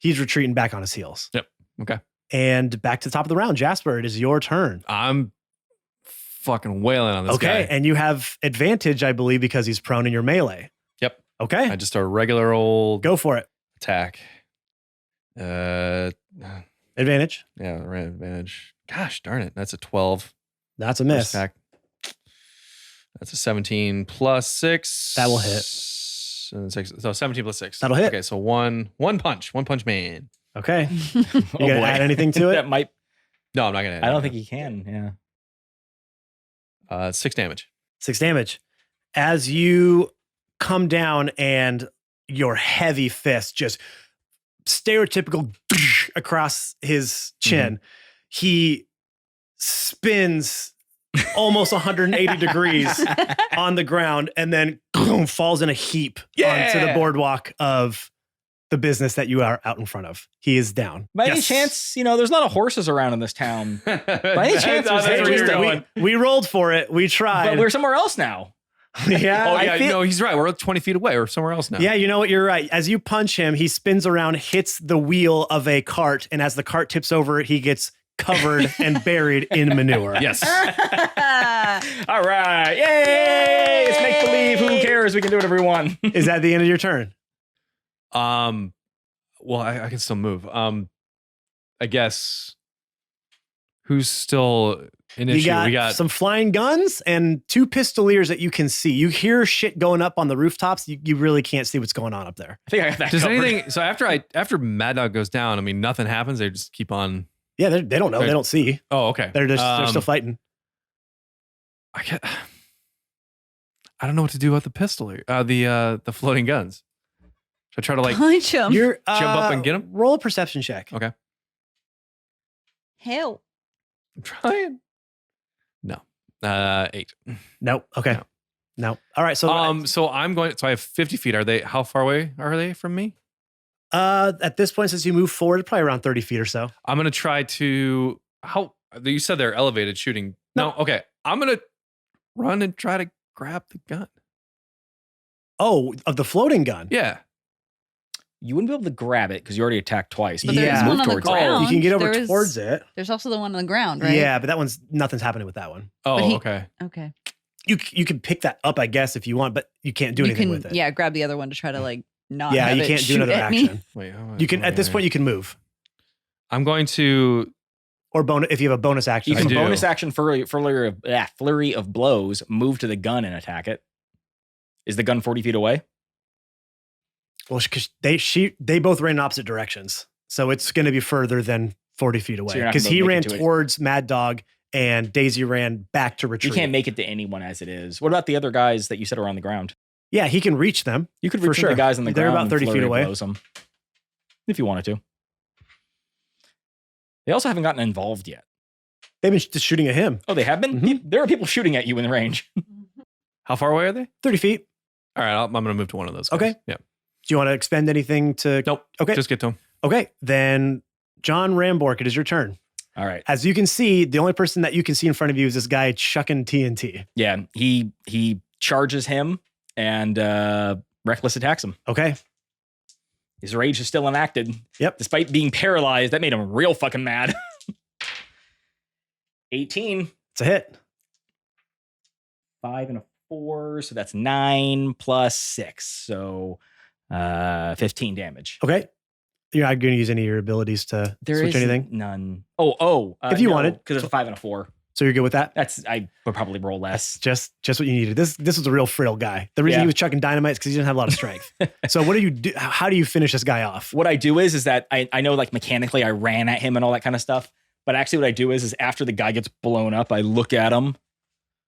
retreating back on his heels. Yep. Okay. And back to the top of the round. Jasper, it is your turn. I'm fucking wailing on this guy. Okay. And you have advantage, I believe, because he's prone in your melee. Yep. Okay. I just a regular old Go for it. attack. Advantage. Yeah, right, advantage. Gosh darn it. That's a 12. That's a First miss. attack. That's a 17 plus 6. That will hit. And 6, so 17 plus 6. That'll hit. Okay, so one punch man. Okay. You gonna add anything to it? That might. No, I'm not gonna. I don't think he can. Yeah. 6 damage. 6 damage. As you come down and your heavy fist just stereotypical across his chin, he spins almost 180 degrees on the ground and then falls in a heap onto the boardwalk of the business that you are out in front of. He is down. By any chance, there's a lot of horses around in this town. By any chance, That's where you're going. we rolled for it. We tried. but we're somewhere else now. Yeah. Oh I yeah, feel- no, he's right. We're 20 feet away or somewhere else now. Yeah, you know what? You're right. As you punch him, he spins around, hits the wheel of a cart, and as the cart tips over, he gets covered and buried in manure. Yes. All right. Yay! It's make believe. Who cares? We can do whatever we want. Is that the end of your turn? Well, I can still move. I guess who's still in issue? We got some flying guns and 2 pistoliers that you can see. You hear shit going up on the rooftops. You really can't see what's going on up there. I think I got that Does covered. anything? So after Mad Dog goes down, I mean, nothing happens. They just keep on. Yeah, they don't know. They don't see. Oh, okay. They're still fighting. I don't know what to do about the pistol, the floating guns. Should I try to like Punch him. You're jump up and get him? Roll a perception check. Okay. Hell. I'm trying. No. 8. Nope. Okay. No. All right. So So I'm going. So I have 50 feet. How far away are they from me? at this point, since you move forward, probably around 30 feet or so. I'm gonna try to. How you said they're elevated shooting? No. Okay. I'm gonna run and try to grab the gun. Oh, of the floating gun. Yeah. You wouldn't be able to grab it because you already attacked twice. But there Yeah. is one on the Towards it. ground. You can get over There is- towards it. There's also the one on the ground, right? Yeah, but nothing's happening with that one. Oh, But he- okay. Okay. You can pick that up, I guess, if you want, but you can't do You anything can, with it. yeah, grab the other one to try to like not. Yeah, have you it can't do shoot another at me. action. Wait. You can at this point you can move I'm going to. or bonus if you have a bonus action. You can I do. bonus action flurry of blows, move to the gun and attack it. Is the gun 40 feet away? Well, because they both ran in opposite directions, so it's going to be further than 40 feet away. you're not Because gonna he make it ran to it. towards Mad Dog and Daisy ran back to You retreat. can't make it to anyone as it is. What about the other guys that you said are on the ground? Yeah, he can reach them. You could For reach sure. the guys on the They're ground. about and 30 feet flurry away. blows them, if you wanted to. They also haven't gotten involved yet. They've been just shooting at him. Oh, they have been? Mhm. There are people shooting at you in the range. How far away are they? 30 feet. All right. I'm going to move to one of those. Guys. Okay. Yeah. Do you want to expend anything to? Nope. Okay. Just get to him. Okay. Then, John Rambork, it is your turn. All right. As you can see, the only person that you can see in front of you is this guy chucking TNT. Yeah, he charges him and Reckless attacks him. Okay. His rage is still enacted. Yep. Despite being paralyzed, that made him real fucking mad. 18, It's a hit. 5 and a 4, so that's 9 plus 6, so 15 damage. Okay. You're not going to use any of your abilities to There switch is anything. none. If you wanted. because it's a 5 and a 4. So you're good with that? I would probably roll That's less. just what you needed. This was a real frail guy. The reason Yeah. he was chucking dynamite is because he didn't have a lot of strength. So what do you do? How do you finish this guy off? What I do is that I know like mechanically I ran at him and all that kind of stuff. But actually what I do is after the guy gets blown up, I look at him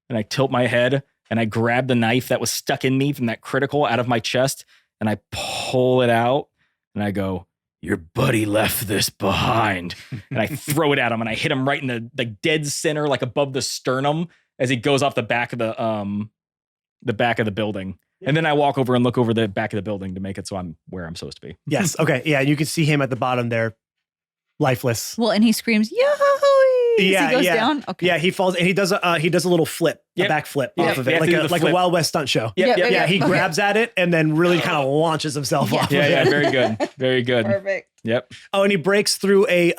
and I tilt my head and I grab the knife that was stuck in me from that critical out of my chest and I pull it out and I go, "Your buddy left this behind." And I throw it at him and I hit him right in the dead center, like above the sternum as he goes off the back of the building. And then I walk over and look over the back of the building to make it so I'm where I'm supposed to be. Yes. Okay. Yeah. You can see him at the bottom there, lifeless. Well, and he screams, "Yahoo!" Yeah, As he goes yeah. down. Okay. Yeah. He falls and he does a little flip, Yep. a back flip Yeah, off of they it, have to do the like a flip. Wild West stunt show. Yep, Yeah, Yeah. He okay. grabs at it and then really kind of launches himself Yeah. off. Yeah, of yeah, it. very good. Very good. Perfect. Yep. Oh, and he breaks through a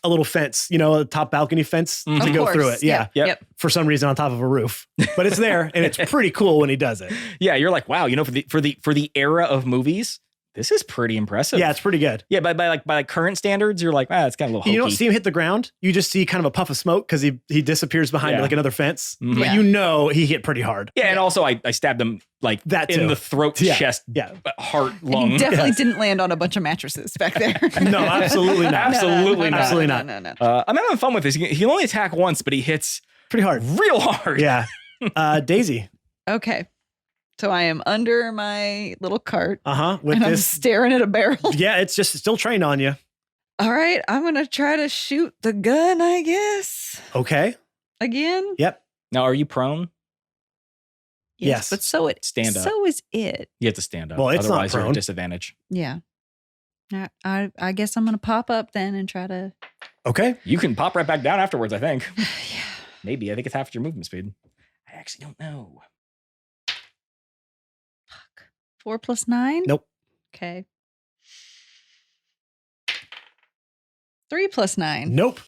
little fence, a top balcony fence Mhm. to Of go course. through it. Yeah. Yep. Yep. For some reason on top of a roof, but it's there and it's pretty cool when he does it. Yeah, you're like, wow, for the era of movies, this is pretty impressive. Yeah. It's pretty good. Yeah, by current standards, you're like, it's kind of a little hokey. You don't see him hit the ground. You just see kind of a puff of smoke because he disappears behind Yeah. like another fence. Mhm. But he hit pretty hard. Yeah, and also I stabbed him like That in too. the throat, Yeah. chest, Yeah. heart, And lung. he definitely Yes. didn't land on a bunch of mattresses back there. No, absolutely not. Absolutely not. Absolutely not. No. I'm having fun with this. He can only attack once, but he hits Pretty hard. real hard. Yeah. Daisy. Okay. So I am under my little cart With and I'm this. staring at a barrel. Yeah, it's just still trained on you. All right. I'm going to try to shoot the gun, I guess. Okay. Again. Yep. Now, are you prone? Yes. But so Stand up. So is it. You have to stand up. Well, it's not Otherwise, you're at prone. a disadvantage. Yeah. I guess I'm going to pop up then and try to. Okay. You can pop right back down afterwards, I think. Yeah. Maybe. I think it's half your movement speed. I actually don't know. 4 + 9? Nope. Okay. 3 + 9. Nope.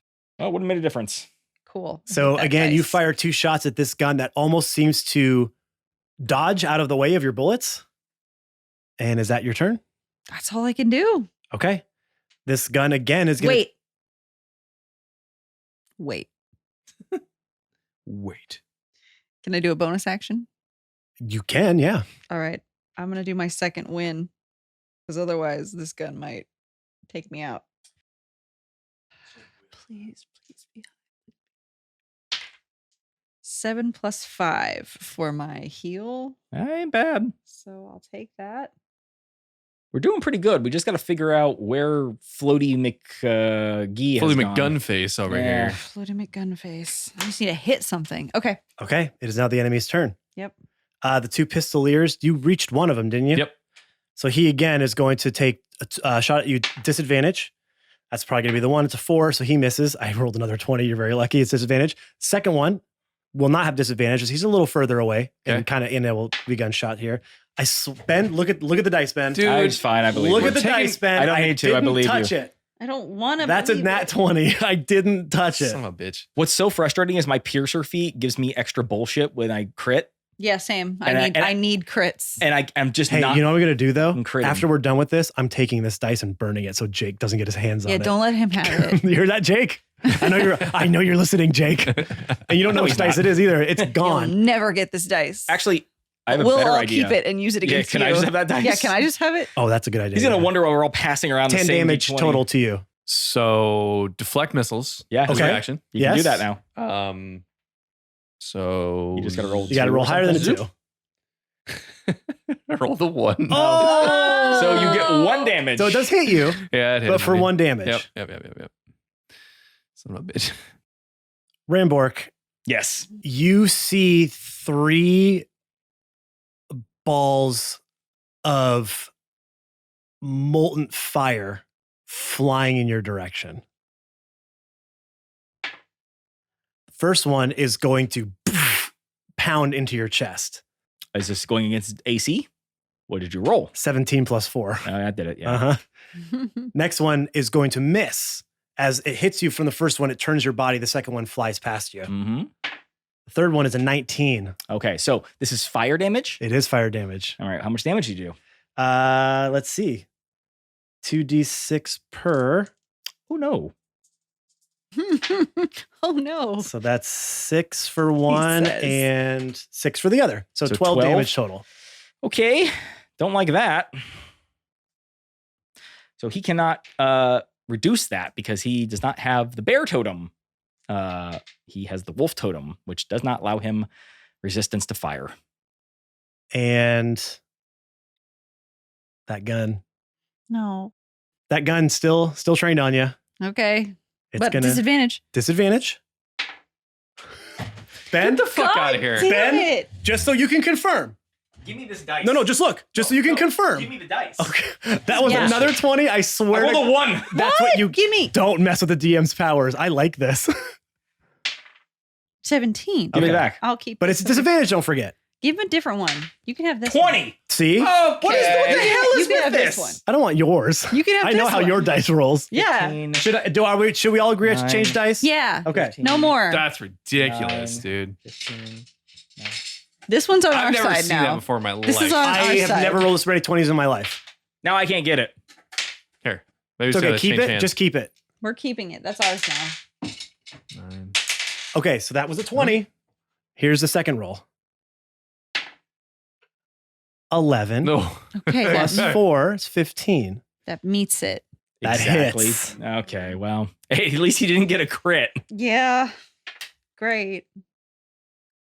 Oh, wouldn't make a difference. Cool. So That again, you dice. fire 2 shots at this gun that almost seems to dodge out of the way of your bullets. And is that your turn? That's all I can do. Okay. This gun again is going to Wait. Wait. Can I do a bonus action? You can, yeah. All right. I'm going to do my second win because otherwise this gun might take me out. Please be 7 plus 5 for my heal. That ain't bad. So I'll take that. We're doing pretty good. We just got to figure out where Floaty McGee has Fully gone. McGunface over Yeah. here. Floating McGunface. I just need to hit something. Okay. Okay. It is now the enemy's turn. Yep. The 2 pistoliers, you reached one of them, didn't you? Yep. So he again is going to take a shot at you, disadvantage. That's probably going to be the one. It's a 4, so he misses. I rolled another 20. You're very lucky. It's disadvantage. Second one will not have disadvantages. He's a little further away and Okay. kind of in. It will be gunshot here. Ben, look at the dice, Ben. Dude, It's fine. I believe Look you. at the dice, Ben. I don't need to. I didn't believe touch you. it. I don't want to. That's a nat 20. I didn't touch it. Son of a bitch. What's so frustrating is my piercer feat gives me extra bullshit when I crit, Yeah, same. And I need crits. and I'm just Hey, not. you know what we're gonna do though? I'm critting. After we're done with this, I'm taking this dice and burning it so Jake doesn't get his hands Yeah, on it. don't let him have it. You hear that, Jake? I know you're listening, Jake. And you don't know No, which he's dice not. it is either. It's You'll gone. never get this dice. Actually, I have a we'll better all idea. keep it and use it Yeah, against can you. I just have that dice? Yeah, can I just have it? Oh, that's a good idea. He's gonna yeah. wonder why we're all passing around 10 the same damage D20. total to you. So deflect missiles. Yeah. Okay. Action. You can do Yes. that now. So You just gotta roll. You got to 2 or roll higher than a something. 2. roll the 1. Oh! So you get 1 damage. So it does hit you, Yeah, it hit but for me. 1 damage. Yep. Son of a bitch. Rambork, Yes. you see 3 balls of molten fire flying in your direction. First one is going to pound into your chest. Is this going against AC? What did you roll? 17 plus 4. Oh, that did it. Yeah. Uh-huh. Next one is going to miss. As it hits you from the first one, it turns your body. The second one flies past you. Mm-hmm. The third one is a 19. Okay. So this is fire damage. It is fire damage. All right. How much damage did you do? Let's see. 2d6 per. Oh no. Oh no. So that's 6 for one says. and 6 for the other. So, So 12 12? damage total. Okay. Don't like that. So he cannot reduce that because he does not have the bear totem. He has the wolf totem, which does not allow him resistance to fire. And that gun. No. That gun still trained on you. Okay. It's But gonna disadvantage. disadvantage. Ben, Get the fuck out of here. Damn Ben? it. just so you can confirm. Give me this dice. No, just look. Just so you can confirm. Give me the dice. Okay. That was Yeah. another 20. I I swear. rolled a 1. That's what you Gimme. don't mess with the DM's powers. I like this. 17. Give me Okay. it back. I'll keep But this it's a one. disadvantage, don't forget. Give him a different one. You can have this one. 20. See? Okay. What the hell You is can with have this this? one. I don't want yours. You can have I this know how one. your dice rolls. Yeah. 15, Should we all agree to 9. change dice? Yeah. Okay. 15, No more. That's ridiculous, 9. dude. 15. This one's on I've our never side seen that now. before in my This life. is on I our have side. never rolled this many 20s in my life. Now I can't get it. Here. Maybe It's say okay. let's Keep change it. hands. Just keep it. We're keeping it. That's ours now. 9. Okay, so that was a 20. Here's the second roll. 11 No. Okay. plus that, 4 is 15. that meets it. That exactly. hits. Okay. Well, hey, at least he didn't get a crit. Yeah. Great.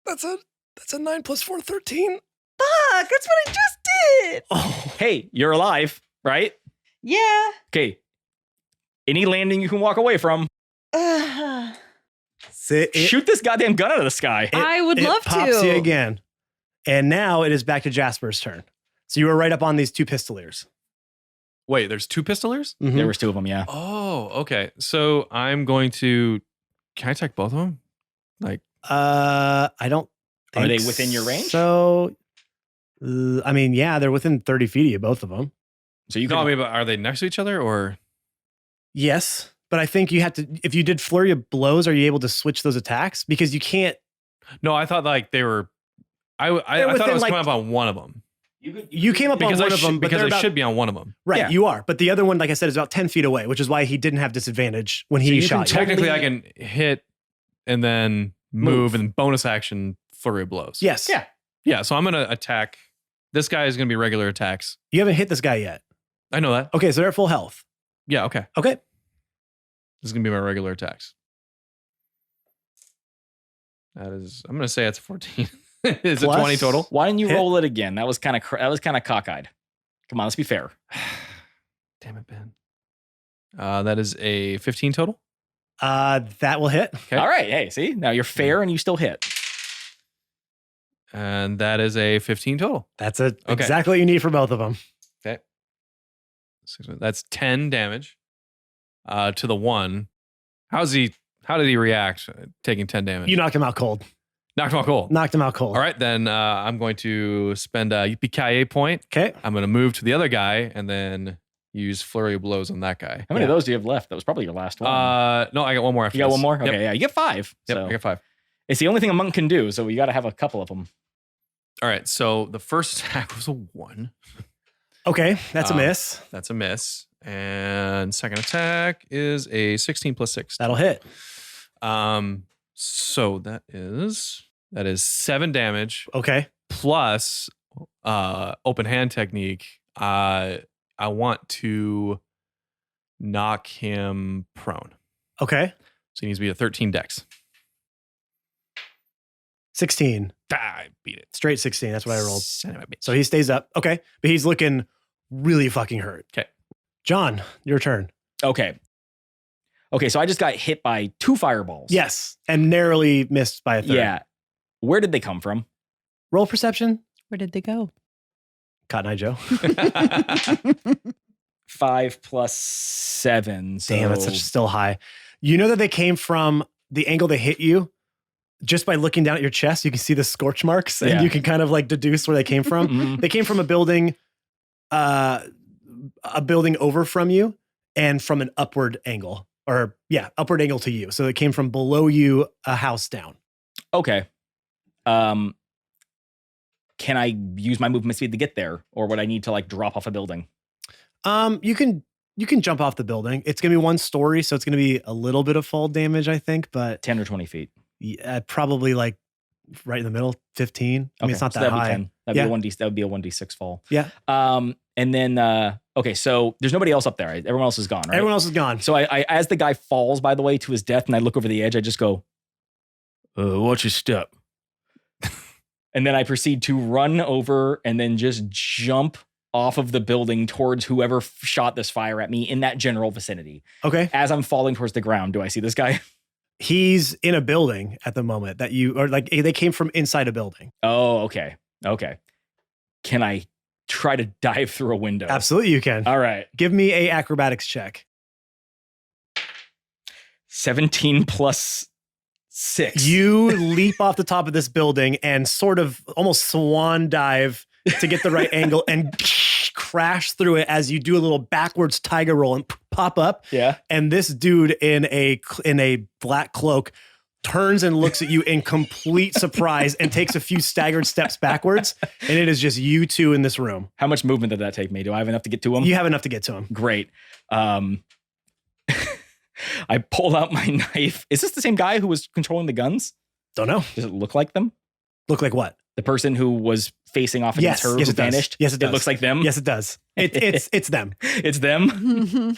That's a 9 plus 4, 13. Fuck. That's what I just did. Oh, Hey, you're alive, right? Yeah. Okay. Any landing you can walk away from. Ugh. Shoot this goddamn gun out of the sky. I would love it pops to. you again. And now it is back to Jasper's turn. So you were right up on these 2 pistoliers. Wait, there's 2 pistolers? Mhm. There was 2 of them, yeah. Oh, okay. So I'm going to. Can I attack both of them? Like, I don't Are think they within your range? So, I mean, yeah, they're within 30 feet of you, both of them. So you no, can. I mean, but are they next to each other or? Yes, but I think you have to, if you did flurry of blows, are you able to switch those attacks? Because you can't. No, I thought like they were. I thought within, it was like- coming up on one of them. You came up on Because one of them, but because they're I about, should be on one of them. right. Yeah. You are, but the other one, like I said, is about 10 feet away, which is why he didn't have disadvantage when he you shot can you. Technically, I can hit and then move and bonus action flurry of blows. Yes. Yeah. Yeah. So I'm gonna attack. This guy is gonna be regular attacks. You haven't hit this guy yet. I know that. Okay, so they're at full health. Yeah. Okay. Okay. This is gonna be my regular attacks. That is. I'm gonna say it's 14. Is Plus- it 20 total? Why didn't you Hit. roll it again? That was kind of cockeyed. Come on, let's be fair. Damn it, Ben. That is a 15 total. That will hit. Okay. All right. Hey, see, now you're fair and you still hit. And that is a 15 total. That's exactly what you need for both of them. Okay. That's 10 damage to the one. How did he react taking 10 damage? You knocked him out cold. knocked him out cold. Knocked him out cold. All right, then I'm going to spend a yippee point. Okay. I'm going to move to the other guy and then use flurry of blows on that guy. How many of those do you have left? That was probably your last one. No, I got one more after you got this. one more? Yep. Okay, yeah. You get 5. Yep, So I got 5. it's the only thing a monk can do, so you got to have a couple of them. All right, so the first attack was a 1. Okay. That's a miss. That's a miss. And second attack is a 16 plus 6. That'll hit. So that is 7 damage Okay. plus open hand technique. I want to knock him prone. Okay. So he needs to be a 13 dex. 16. I beat it. Straight 16. That's what I rolled. Son of a bitch. So he stays up. Okay. But he's looking really fucking hurt. 'Kay. John, your turn. Okay. Okay, so I just got hit by 2 fireballs. Yes. And narrowly missed by a third. Yeah. Where did they come from? Roll perception. Where did they go? Cotton Eye Joe. 5 plus 7. So Damn, that's still high. You know that they came from the angle they hit you. Just by looking down at your chest, you can see the scorch marks, and Yeah. you can kind of like deduce where they came from. Mhm. They came from a building over from you, and from an upward angle, upward angle to you. So it came from below you, a house down. Okay. Can I use my movement speed to get there, or would I need to like drop off a building? You can jump off the building. It's gonna be 1 story, so it's gonna be a little bit of fall damage, I think, but 10 or 20 feet. yeah, probably like right in the middle, 15. I mean, it's not so that that'd high. Be 10. That'd Yeah. be a 1d. That would be a 1d6 fall. Yeah. And then okay, so there's nobody else up there. Right? Everyone else is gone, right? Everyone else is gone. So I as the guy falls, by the way, to his death, and I look over the edge, I just go, watch your step. And then I proceed to run over and then just jump off of the building towards whoever shot this fire at me in that general vicinity. Okay. As I'm falling towards the ground, do I see this guy? He's in a building at the moment they came from inside a building. Oh, okay. Okay. Can I try to dive through a window? Absolutely, you can. All right. Give me a acrobatics check. 17 plus 6. You leap off the top of this building and sort of almost swan dive to get the right angle and crash through it as you do a little backwards tiger roll and pop up. Yeah. And this dude in a black cloak turns and looks at you in complete surprise and takes a few staggered steps backwards. And it is just you two in this room. How much movement did that take me? Do I have enough to get to him? You have enough to get to him. Great. I pulled out my knife. Is this the same guy who was controlling the guns? Don't know. Does it look like them? Look like what? The person who was facing off against her Yes, who it does. vanished? Yes, it does. It looks like them? Yes, it does. It's them. It's them?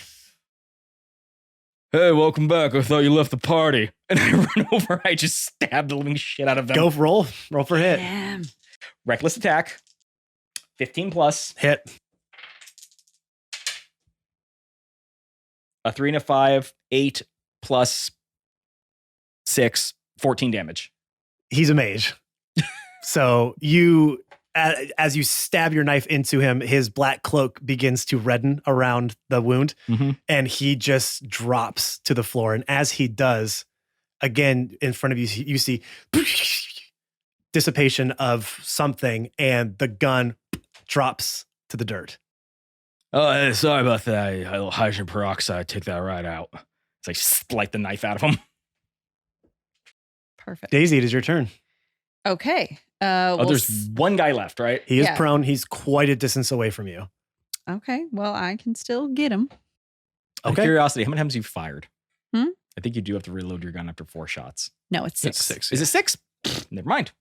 Hey, welcome back. I thought you left the party. And I run over. I just stab the living shit out of them. Go roll for hit. Damn. Reckless attack. 15 plus. Hit. A 3 and a 5. 8 plus 6. 14 damage. He's a mage. So you, as you stab your knife into him, his black cloak begins to redden around the wound, and he just drops to the floor. And as he does, again in front of you, you see dissipation of something, and the gun drops to the dirt. Oh, sorry about that. Hydrogen peroxide. Take that right out. So I slice the knife out of him. Perfect. Daisy, it is your turn. Okay. There's one guy left, right? He is Yeah. prone. He's quite a distance away from you. Okay. Well, I can still get him. Out of Okay. curiosity, how many times have you fired? Hmm? I think you do have to reload your gun after 4 shots. No, it's 6. It's 6. Is it 6? Never mind.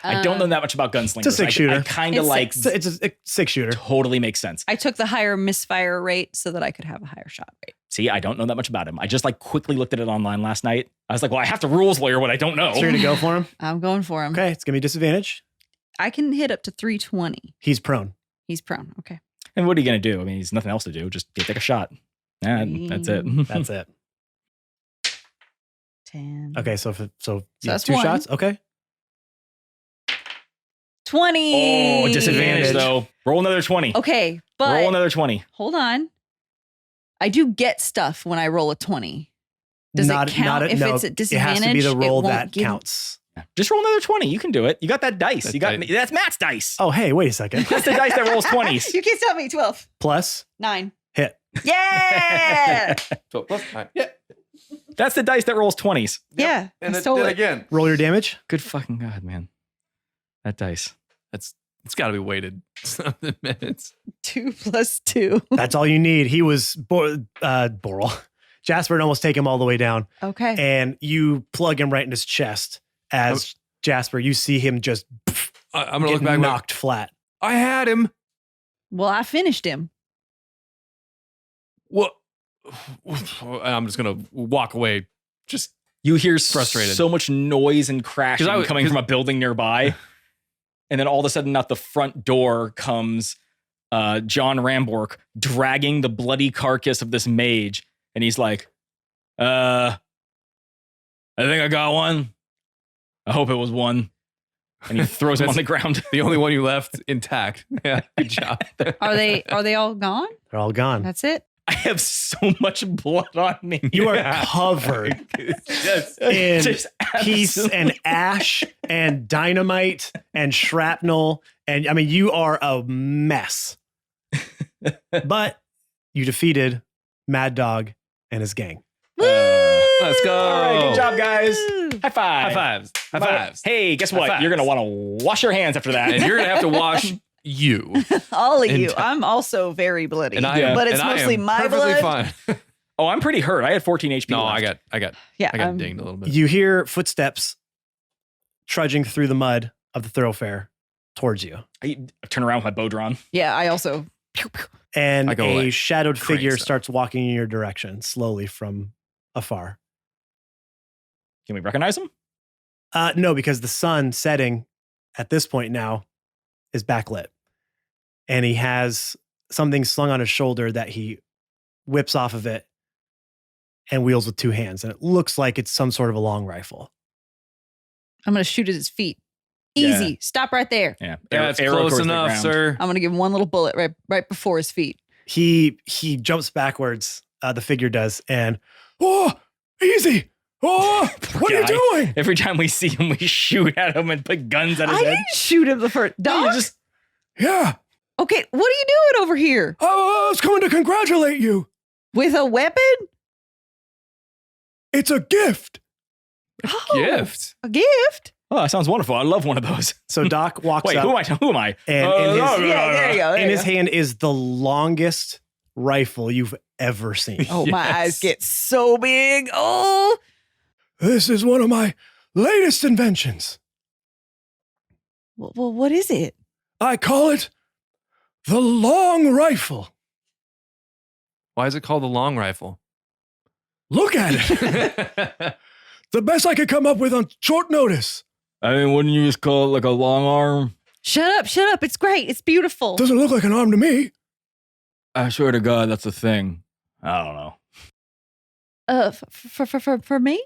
I don't know that much about gunslingers. It's a 6-shooter. I kind of It's like 6. It's a 6-shooter. totally makes sense. I took the higher misfire rate so that I could have a higher shot rate. See, I don't know that much about him. I just like quickly looked at it online last night. I was like, well, I have to rules lawyer what I don't know. So you're going to go for him? I'm going for him. Okay, it's going to be disadvantage. I can hit up to 320. He's prone. He's prone. Okay. And what are you going to do? I mean, he's nothing else to do. Just take a shot. Yeah, that's it. That's it. 10. Okay, so that's 2 one. shots. Okay. 20. Oh, disadvantage though. Roll another 20. Okay, but Roll another 20. hold on. I do get stuff when I roll a 20. Does it count if it's at disadvantage? It has to be the roll won't that give- counts. Just roll another 20. You can do it. You got that dice. That's That's Matt's dice. Oh, hey, wait a second. That's the dice that rolls 20s. You can't stop me. 12. Plus 9. hit. Yeah. 12 plus 9. Yeah. That's the dice that rolls 20s. Yeah. And I then, stole then it. again, Roll your damage. Good fucking God, man. That dice. it's got to be weighted something minutes. 2 plus 2. That's all you need. He was Boral. Jasper had almost take him all the way down, Okay. and you plug him right in his chest. As Jasper, you see him just I'm gonna get look back. knocked flat. I had him. Well, I finished him. What? I'm just gonna walk away. Just You hear Frustrated. so much noise and crashing 'Cause I was- coming from a building nearby. And then all of a sudden out the front door comes John Rambork dragging the bloody carcass of this mage. And he's like, I think I got one. I hope it was one. And he throws him on the ground. the only one you left intact. Yeah, good job. Are they all gone? They're all gone. That's it? I have so much blood on me. You are covered Just- in just piece and absolutely- ash and dynamite and shrapnel. And I mean, you are a mess. But you defeated Mad Dog and his gang. Let's go. All right, good job, guys. Woo! High five. High fives. High fives. Hey, guess High what? fives. You're going to want to wash your hands after that. And you're gonna have to wash you. All of And- you. I'm also very bloody. And I am, but it's and I mostly am my perfectly blood. fine. Oh, I'm pretty hurt. I had 14 HP. No, left. I got Yeah. dinged a little bit. You hear footsteps trudging through the mud of the thoroughfare towards you. I turn around with my bow drawn. Yeah, I also. Pew, pew. And I go, a like, shadowed crank figure stuff. starts walking in your direction slowly from afar. Can we recognize him? No, because the sun setting at this point now is backlit. And he has something slung on his shoulder that he whips off of it and wields with 2 hands. And it looks like it's some sort of a long rifle. I'm going to shoot at his feet. Yeah. Easy. Stop right there. Yeah. That's Arrow close towards the enough, ground. sir. I'm going to give him one little bullet right before his feet. He jumps backwards, the figure does, and, oh, easy. Oh, what are you guy. doing? Every time we see him, we shoot at him and put guns at his I head. didn't shoot him the first. No, you Doc? just Yeah, Okay, what are you doing over here? I was coming to congratulate you. With a weapon? It's a gift. Oh, Gift. A gift? Oh, that sounds wonderful. I love one of those. So Doc walks Wait, up. who am I? And in his- no, no, Yeah, no, there no. you go. In his hand is the longest rifle you've ever seen. Oh, my Yes. eyes get so big. Oh. This is one of my latest inventions. Well, what is it? I call it the long rifle. Why is it called the long rifle? Look at it. The best I could come up with on short notice. I mean, wouldn't you just call it like a long arm? Shut up. It's great. It's beautiful. Doesn't look like an arm to me. I swear to God, that's a thing. I don't know. For me?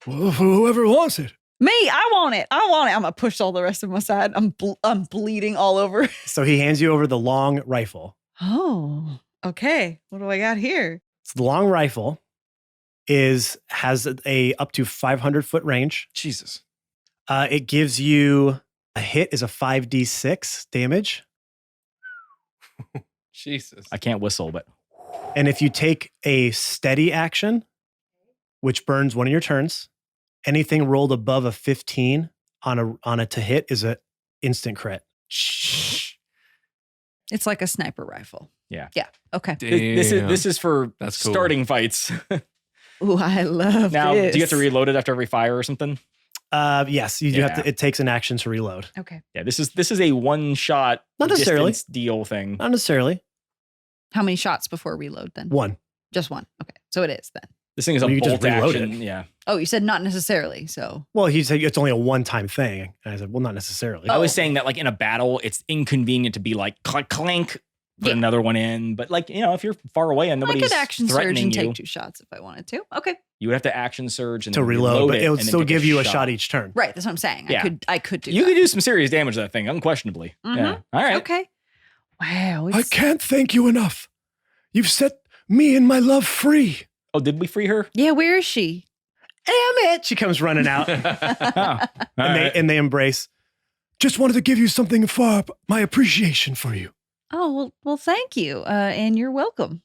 Well, for whoever wants it. Me, I want it. I'm gonna push all the rest of my side. I'm bleeding all over. So he hands you over the long rifle. Oh, okay. What do I got here? So the long rifle has a up to 500-foot range. Jesus. It gives you a hit is a 5d6 damage. Jesus. I can't whistle, but And if you take a steady action, which burns one of your turns. Anything rolled above a 15 on a to hit is an instant crit. It's like a sniper rifle. Yeah. Yeah. Okay. This is for That's cool. starting fights. Ooh, I love Now, this. do you have to reload it after every fire or something? Yes, you do have to. It takes an action to reload. Okay. Yeah, this is a one shot Not necessarily. distance deal thing. Not necessarily. How many shots before reload then? One. Just one. Okay. So it is then. This thing is a Well, you just bolt reload action. it. Yeah. Oh, you said not necessarily. So Well, he said it's only a one-time thing. And I said, well, not necessarily. I was saying that like in a battle, it's inconvenient to be like clink, clink, put another one in. But like, if you're far away and I nobody's could action surge threatening and you, take 2 shots if I wanted to. Okay. you would have to action surge and to then reload, but it it would and then still take give you a shot each turn. Right. That's what I'm saying. Yeah. I could do You that. could do some serious damage to that thing, unquestionably. Mhm. Yeah. All right. Okay. Wow. I can't thank you enough. You've set me and my love free. Oh, did we free her? Yeah. Where is she? Damn it! She comes running out, Oh, and they embrace. Just wanted to give you something for my appreciation for you. Oh, well, thank you. And you're welcome.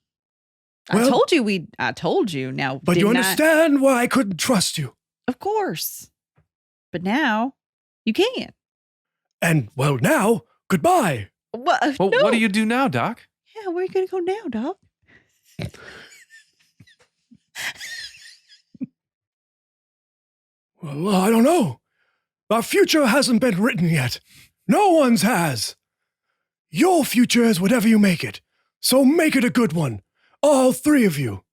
Well- I told you now. But you didn't I? understand why I couldn't trust you. Of course. But now you can. And well, now, goodbye. What? Well, no. what do you do now, Doc? Yeah, where are you going to go now, Doc? Well, I don't know. Our future hasn't been written yet. No one's has. Your future is whatever you make it. So make it a good one. All 3 of you.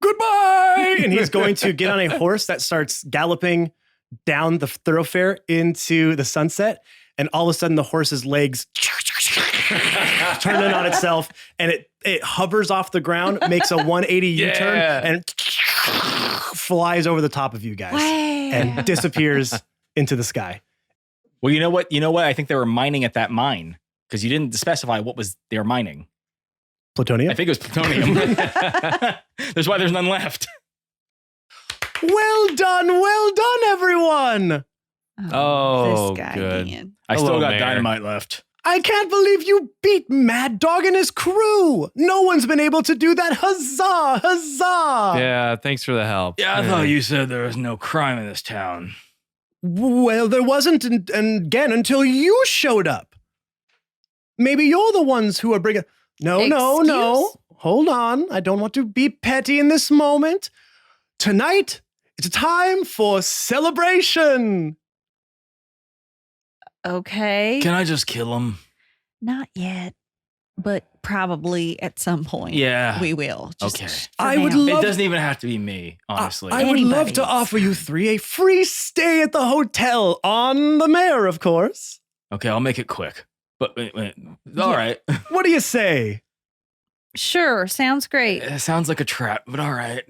Goodbye! And he's going to get on a horse that starts galloping down the thoroughfare into the sunset. And all of a sudden, the horse's legs turn in on itself, and it hovers off the ground, makes a 180 U-turn, and flies over the top of you guys and disappears into the sky. Well, you know what? I think they were mining at that mine because you didn't specify what they were mining. Plutonium? I think it was plutonium. That's why there's none left. Well done, everyone. Oh, this guy good. again. I Hello, still got Mayor. dynamite left. I can't believe you beat Mad Dog and his crew. No one's been able to do that. Huzzah, huzzah. Yeah, thanks for the help. Yeah, I thought you said there was no crime in this town. Well, there wasn't, and again, until you showed up. Maybe you're the ones who are bringing... No. Excuse? Hold on. I don't want to be petty in this moment. Tonight, it's a time for celebration. Okay. Can I just kill him? Not yet, but probably at some point. Yeah. We will. Just Okay. for I would now. love- It doesn't even have to be me, honestly. I would love to Anybody's. offer you 3 a free stay at the hotel on the mayor, of course. Okay, I'll make it quick. But wait. All right. What do you say? Sure. Sounds great. It sounds like a trap, but all right.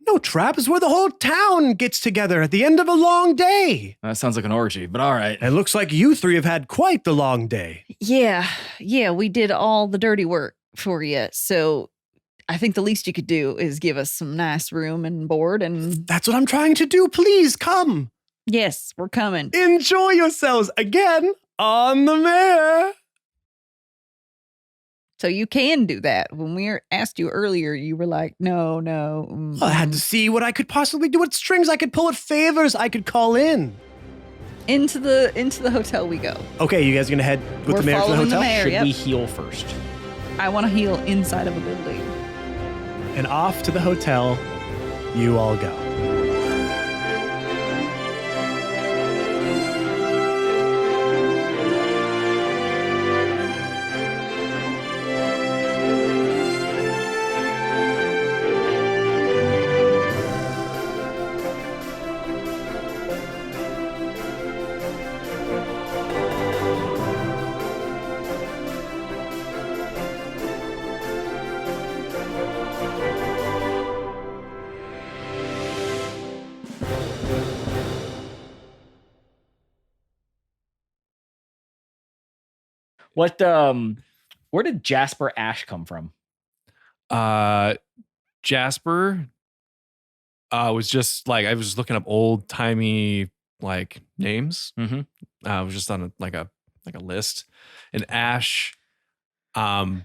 No trap is where the whole town gets together at the end of a long day. That sounds like an orgy, but all right. It looks like you 3 have had quite the long day. Yeah. We did all the dirty work for you. So I think the least you could do is give us some nice room and board. And That's what I'm trying to do. Please come. yes, we're coming. Enjoy yourselves again on the mayor. So you can do that. When we asked you earlier, you were like, no. I had to see what I could possibly do, what strings I could pull, what favors I could call in. Into the hotel we go. Okay, you guys are gonna head with We're the mayor to the following the hotel? mayor. Should Yep. we heal first? I want to heal inside of a building. And off to the hotel you all go. What where did Jasper Ash come from? Jasper was just like, I was just looking up old timey like names. Mhm. I was just on a list, and Ash, I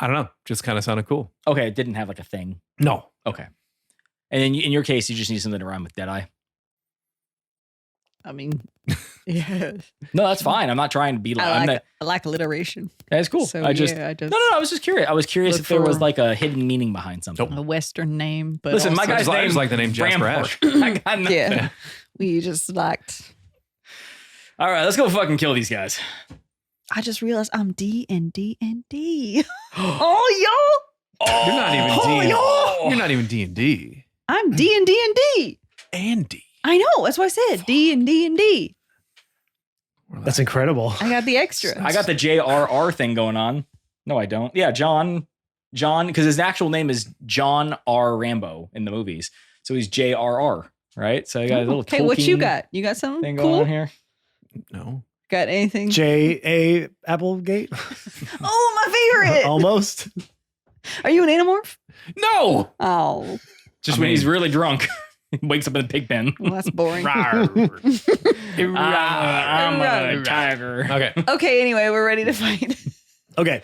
don't know, just kind of sounded cool. Okay, it didn't have like a thing. No, Okay. And then in your case, you just need something to rhyme with Deadeye. I mean, yeah. No, that's fine. I'm not trying to be like. I like alliteration. That's cool. So, I just yeah, I just no. I was just curious. I was curious look if there was for- like a hidden meaning behind something. a Western name, but Listen, my also- guy's I name just like the name Jasper Ash. I got nothing. yeah, we just liked. All right, let's go fucking kill these guys. I just realized I'm D&D. Oh, y'all! You're not even D. y'all! You're not even D&D. I'm D&D. Andy. I know. That's what I said. D&D. That's incredible. I got the extra. I got the JRR thing going on. No, I don't. Yeah, John, because his actual name is John R. Rambo in the movies, so he's JRR, right? So I got a little. Okay, what you Tolkien got? You got something thing going cool? on here? No. Got anything? J.A. Applegate? Oh, my favorite. Almost. Are you an animorph? No. Oh, Just I when he's mean- really drunk, he wakes up in a pig pen. well, that's boring. I'm a tiger. Okay. Okay, anyway, we're ready to fight. Okay.